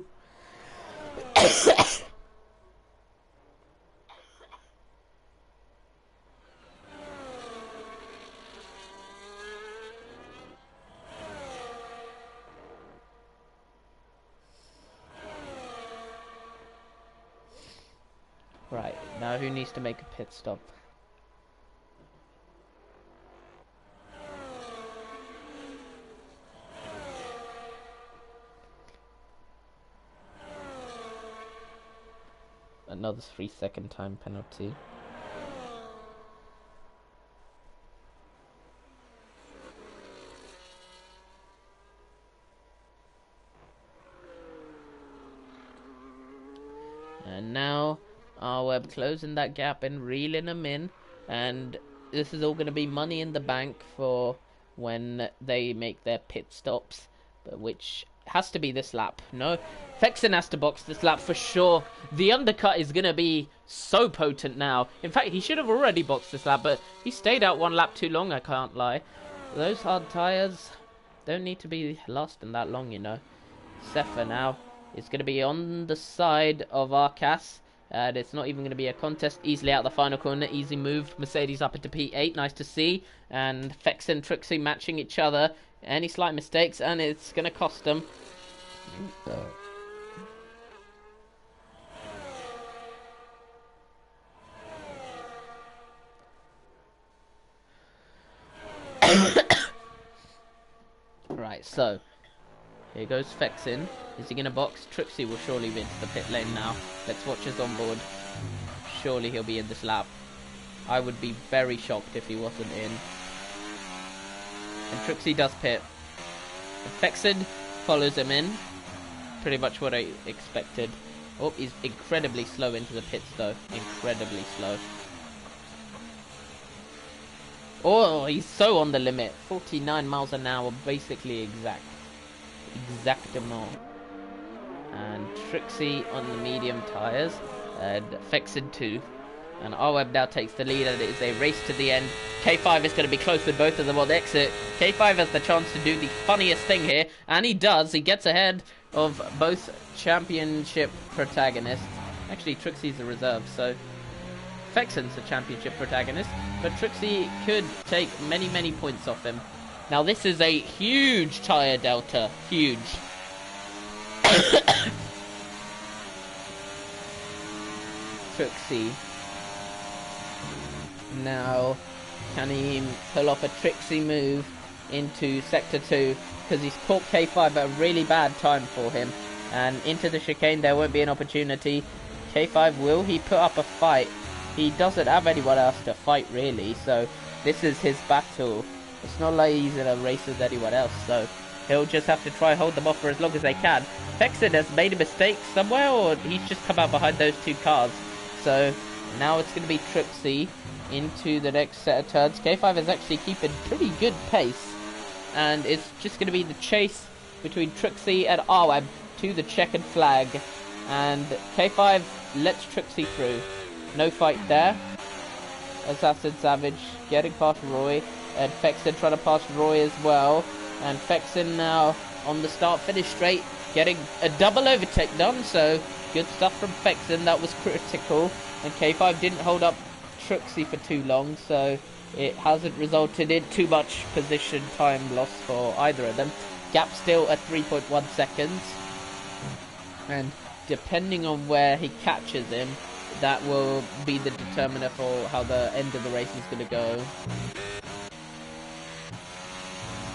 now who needs to make a pit stop? Another 3-second time penalty. And now we're closing that gap and reeling them in, and this is all going to be money in the bank for when they make their pit stops, but which has to be this lap. No, Fexen has to box this lap for sure. The undercut is going to be so potent now. In fact, he should have already boxed this lap, but he stayed out one lap too long, I can't lie. Those hard tyres don't need to be lasting that long, you know. Sefa now is going to be on the side of Arcas. And it's not even going to be a contest. Easily out the final corner. Easy move. Mercedes up into P8. Nice to see. And Fex and Trixie matching each other. Any slight mistakes and it's going to cost them. Right, so here goes Fexin. Is he going to box? Trixie will surely be into the pit lane now. Let's watch his onboard. Surely he'll be in this lap. I would be very shocked if he wasn't in. And Trixie does pit. And Fexin follows him in. Pretty much what I expected. Oh, he's incredibly slow into the pits though. Incredibly slow. Oh, he's so on the limit. 49 miles an hour, basically exactement. And Trixie on the medium tyres. And Fexin 2. And Arweb now takes the lead, and it is a race to the end. K5 is going to be close with both of them on the exit. K5 has the chance to do the funniest thing here, and he does. He gets ahead of both championship protagonists. Actually, Trixie's a reserve, so Fexen's the championship protagonist, but Trixie could take many, many points off him. Now, this is a huge tyre delta. Huge. Trixie. Now, can he pull off a Trixie move into Sector 2? Because he's caught K5 at a really bad time for him. And into the chicane, there won't be an opportunity. K5, will he put up a fight? He doesn't have anyone else to fight, really. So, this is his battle. It's not like he's in a race with anyone else. So, he'll just have to try hold them off for as long as they can. Fexen has made a mistake somewhere, or he's just come out behind those two cars. So, now it's going to be Trixie into the next set of turns. K5 is actually keeping pretty good pace, and it's just going to be the chase between Trixie and Arweb to the checkered flag, and K5 lets Trixie through. No fight there. Assassin Savage getting past Roy, and Fexen trying to pass Roy as well, and Fexen now on the start-finish straight, getting a double overtake done, so good stuff from Fexen. That was critical, and K5 didn't hold up Trixie for too long, so it hasn't resulted in too much position time loss for either of them. Gap still at 3.1 seconds, and depending on where he catches him, that will be the determiner for how the end of the race is going to go.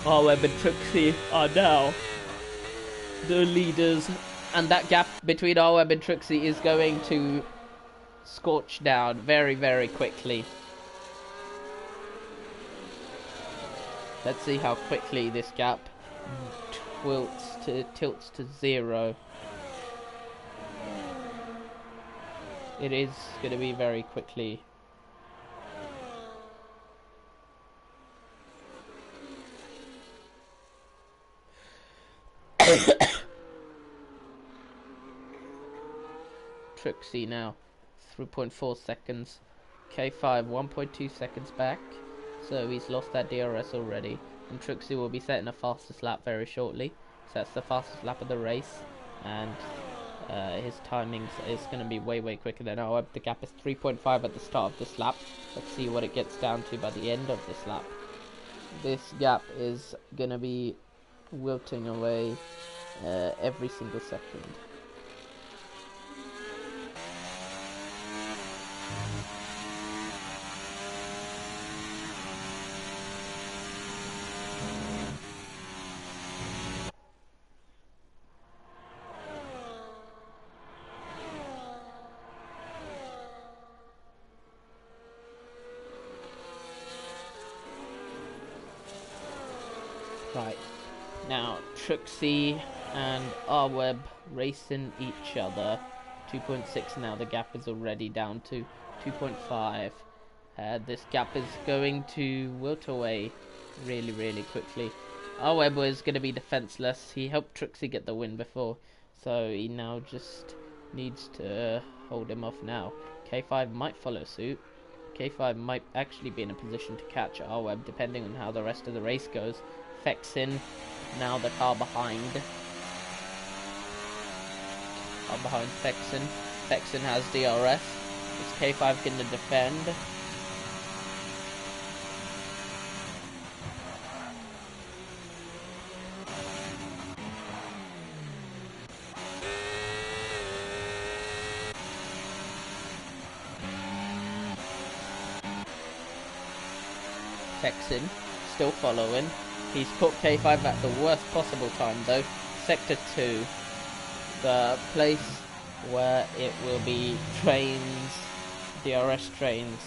Arweb and Trixie are now the leaders, and that gap between Arweb and Trixie is going to scorch down very, very quickly. Let's see how quickly this gap tilts to 0. It is going to be very quickly. Trixie now 3.4 seconds. K5 1.2 seconds back, so he's lost that DRS already, and Trixie will be setting the fastest lap very shortly. So that's the fastest lap of the race, and his timings is going to be way quicker than our web. The gap is 3.5 at the start of this lap. Let's see what it gets down to by the end of this lap. This gap is going to be wilting away every single second. Right, now Trixie and R-Web racing each other. 2.6 now, the gap is already down to 2.5. This gap is going to wilt away really quickly. R-Web was going to be defenseless. He helped Trixie get the win before, so he now just needs to hold him off now. K5 might follow suit. K5 might actually be in a position to catch R-Web depending on how the rest of the race goes. Fexin, now the car behind. Car behind Fexin. Fexin has DRS. Is K5 going to defend? Fexin still following. He's caught K5 at the worst possible time though. Sector 2, the place where it will be trains, DRS trains.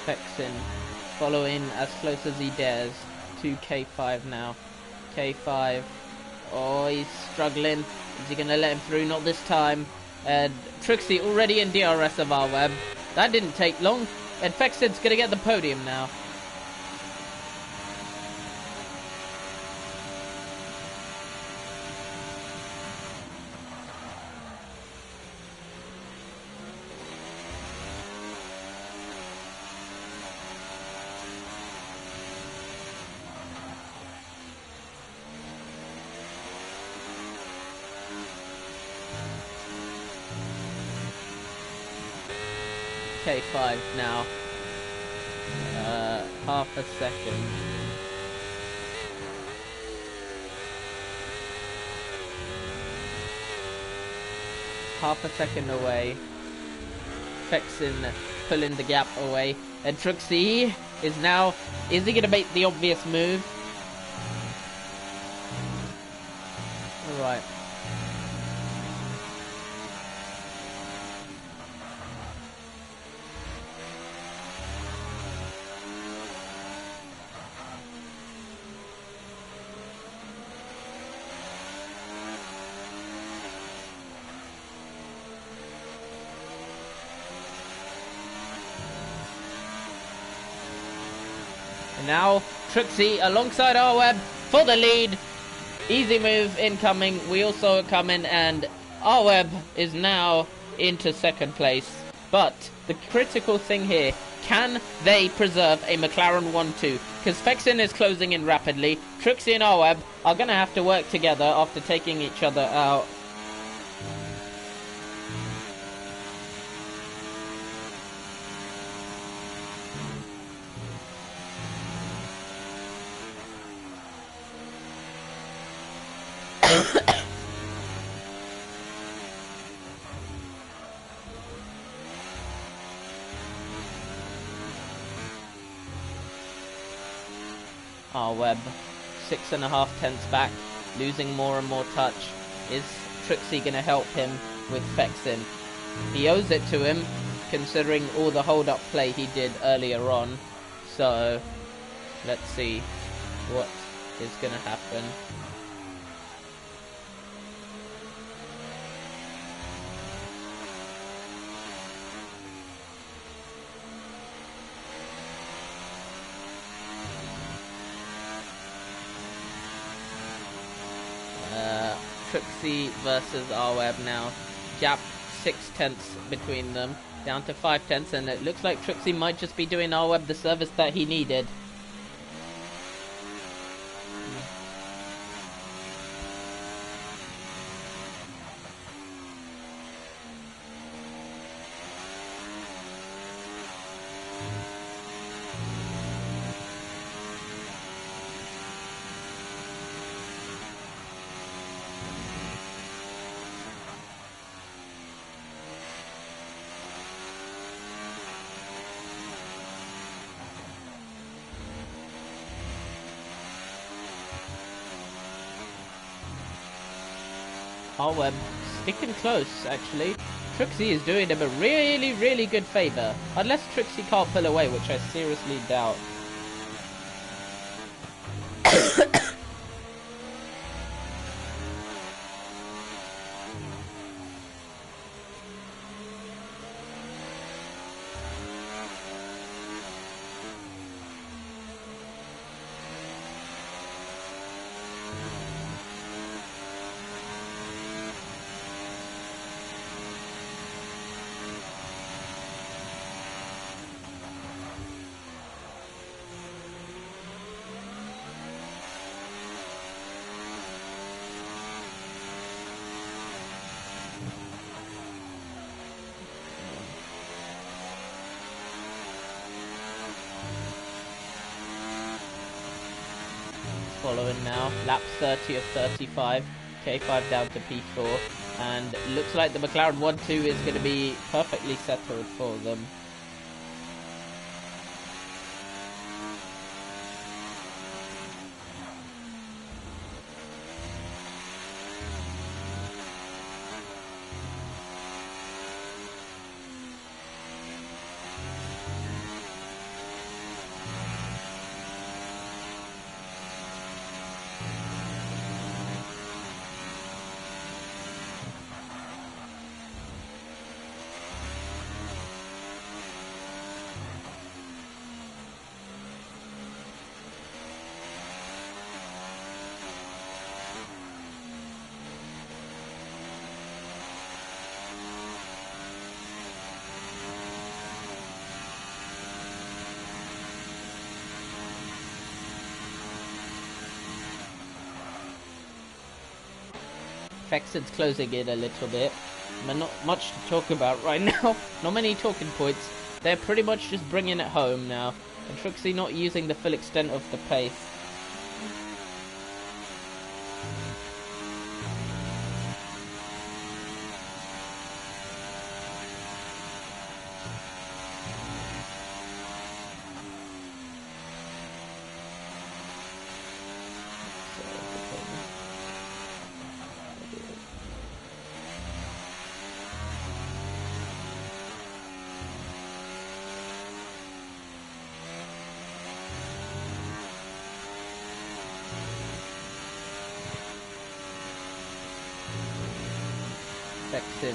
Fexin following as close as he dares to K5 now. K5, oh, he's struggling. Is he going to let him through? Not this time. And Trixie already in DRS of our web. That didn't take long. And Fexin's going to get the podium now. K5 now. Half a second. Half a second away. Fexin pulling the gap away. And Trixie is now... Is he going to make the obvious move? Alright. Now Trixie alongside our web for the lead. Easy move incoming. We also come in, and our web is now into second place. But the critical thing here, can they preserve a McLaren 1-2? Because Fexin is closing in rapidly. Trixie and our web are going to have to work together after taking each other out. Our web 6.5 tenths back, losing more and more touch. Is Trixie going to help him with Fexin? He owes it to him, considering all the hold-up play he did earlier on. So, let's see what is going to happen. Trixie versus R-Web now. Gap 6/10 between them, down to 5/10, and it looks like Trixie might just be doing R-Web the service that he needed. R-Web sticking close, actually. Trixie is doing him a really, really good favor. Unless Trixie can't pull away, which I seriously doubt. Following now, lap 30 of 35, K5 down to P4, and looks like the McLaren 1-2 is going to be perfectly settled for them. Fexen's closing in a little bit, but not much to talk about right now. Not many talking points. They're pretty much just bringing it home now, and Trixie not using the full extent of the pace. Fexen,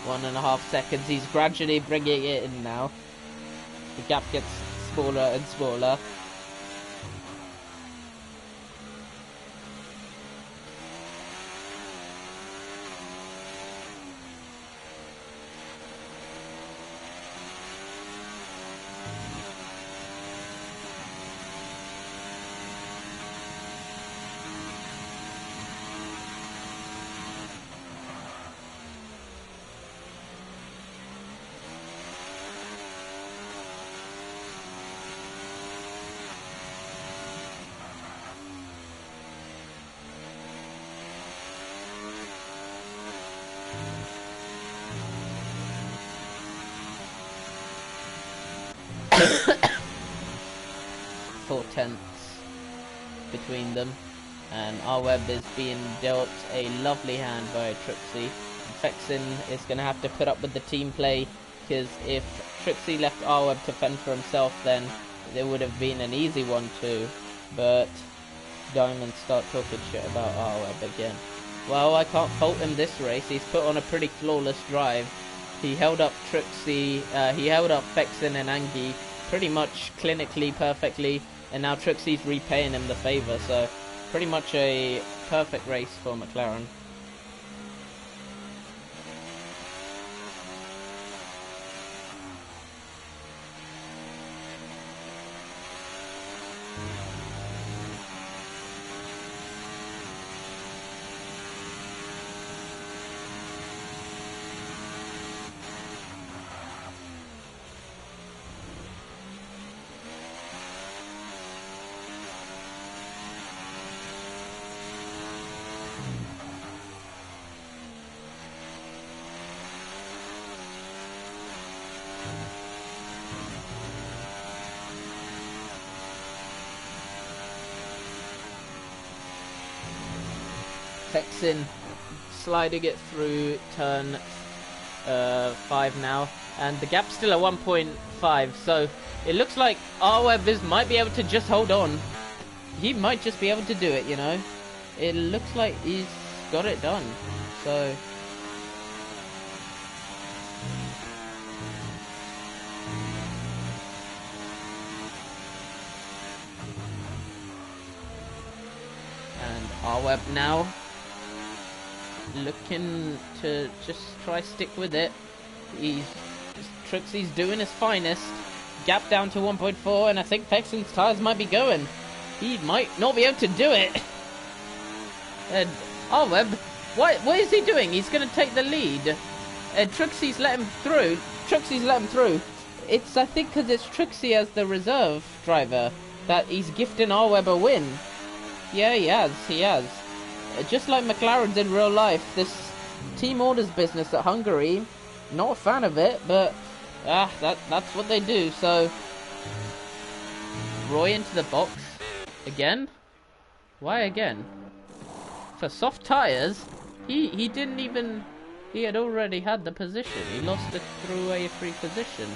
1.5 seconds. He's gradually bringing it in now. The gap gets smaller and smaller. Tenths between them, and R-Web is being dealt a lovely hand by Trixie. Fexen is going to have to put up with the team play, because if Trixie left R-Web to fend for himself, then there would have been an easy 1-2, but Diamonds start talking shit about R-Web again. Well, I can't fault him this race. He's put on a pretty flawless drive. He held up Trixie, he held up Fexen and Angie pretty much clinically perfectly, and now Trixie's repaying him the favour, so pretty much a perfect race for McLaren. Texin sliding it through turn 5 now, and the gap's still at 1.5, so it looks like R-Web might be able to just hold on. He might just be able to do it, you know. It looks like he's got it done, so... And R-Web now looking to just try stick with it. Trixie's doing his finest. Gap down to 1.4, and I think Fexen's tires might be going. He might not be able to do it. And R-Web, what is he doing? He's going to take the lead. And Trixie's let him through. It's, I think, because it's Trixie as the reserve driver that he's gifting R-Web a win. Yeah, he has. Just like McLaren's in real life, this team orders business at Hungary, not a fan of it, but that's what they do. So Roy into the box again. Why again? For soft tires, he didn't even. He had already had the position. He lost it through a free position.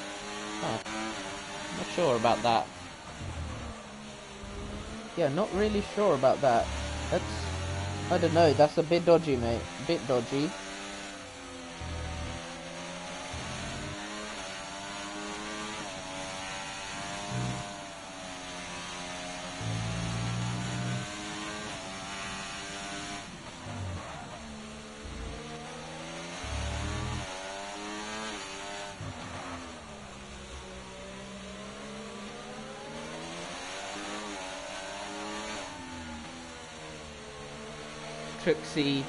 Oh, not sure about that. Yeah, not really sure about that. I don't know, that's a bit dodgy, mate. A bit dodgy. Trixie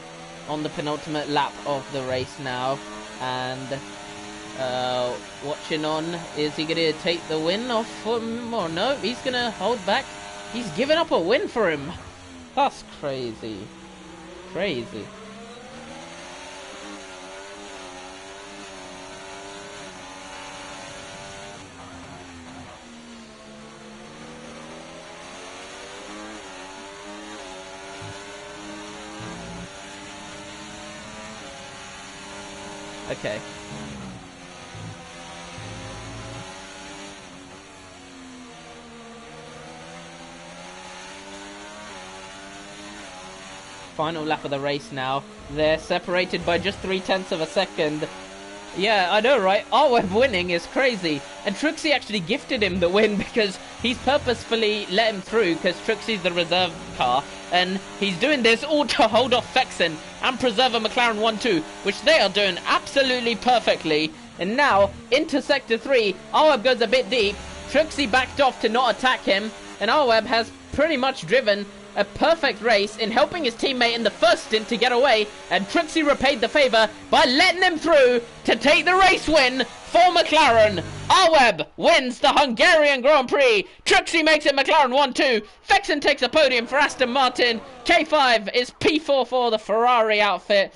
on the penultimate lap of the race now, and watching on, is he going to take the win off him or no? He's going to hold back. He's giving up a win for him. That's crazy. Crazy. Okay. Final lap of the race now. They're separated by just 0.3 of a second. Yeah, I know, right? R-Web winning is crazy. And Trixie actually gifted him the win because he's purposefully let him through because Trixie's the reserve car. And he's doing this all to hold off Fexen and preserve a McLaren 1-2, which they are doing absolutely perfectly. And now, into Sector 3, R-Web goes a bit deep. Trixie backed off to not attack him. And R-Web has pretty much driven a perfect race in helping his teammate in the first stint to get away, and Trixie repaid the favour by letting him through to take the race win for McLaren. R-Web wins the Hungarian Grand Prix. Trixie makes it McLaren 1-2. Fexen takes a podium for Aston Martin. K5 is P4 for the Ferrari outfit.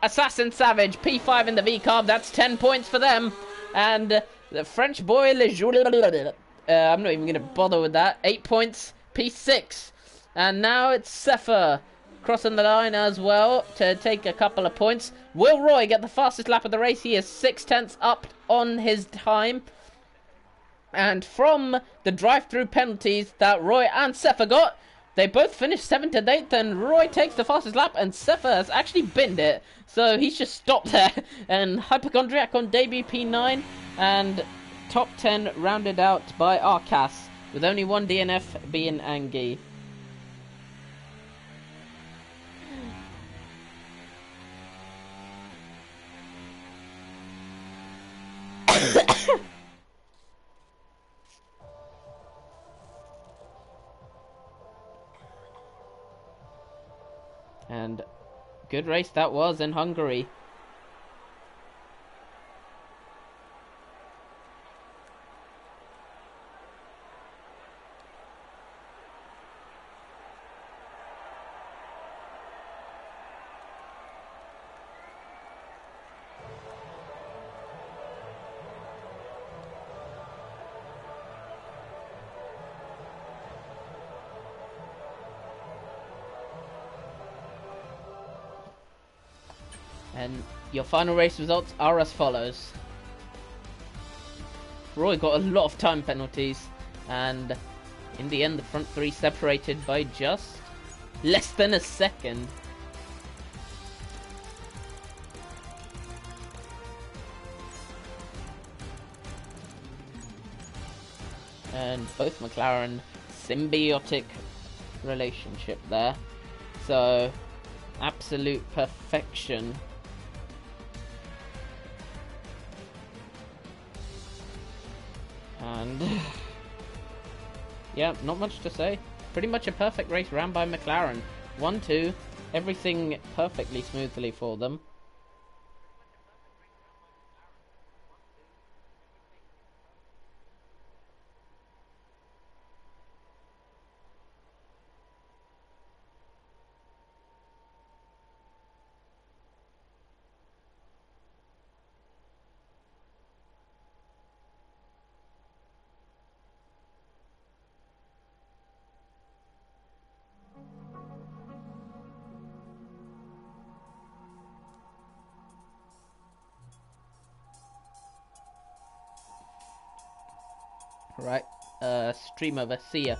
Assassin Savage P5 in the V-Carb. That's 10 points for them. And the French boy I'm not even going to bother with that. 8 points, P6. And now it's Sefer crossing the line as well to take a couple of points. Will Roy get the fastest lap of the race? He is 0.6 up on his time. And from the drive-through penalties that Roy and Sefer got, they both finished 7th and 8th, and Roy takes the fastest lap, and Sefer has actually binned it. So he's just stopped there. And Hypochondriac on debut P9, and top 10 rounded out by Arcas, with only one DNF being Angie. And good race that was in Hungary. And your final race results are as follows. Roy got a lot of time penalties, and in the end the front three separated by just less than a second. And both McLaren symbiotic relationship there. So absolute perfection. And yeah, not much to say. Pretty much a perfect race ran by McLaren. 1-2, everything perfectly smoothly for them. Right, stream over, see ya.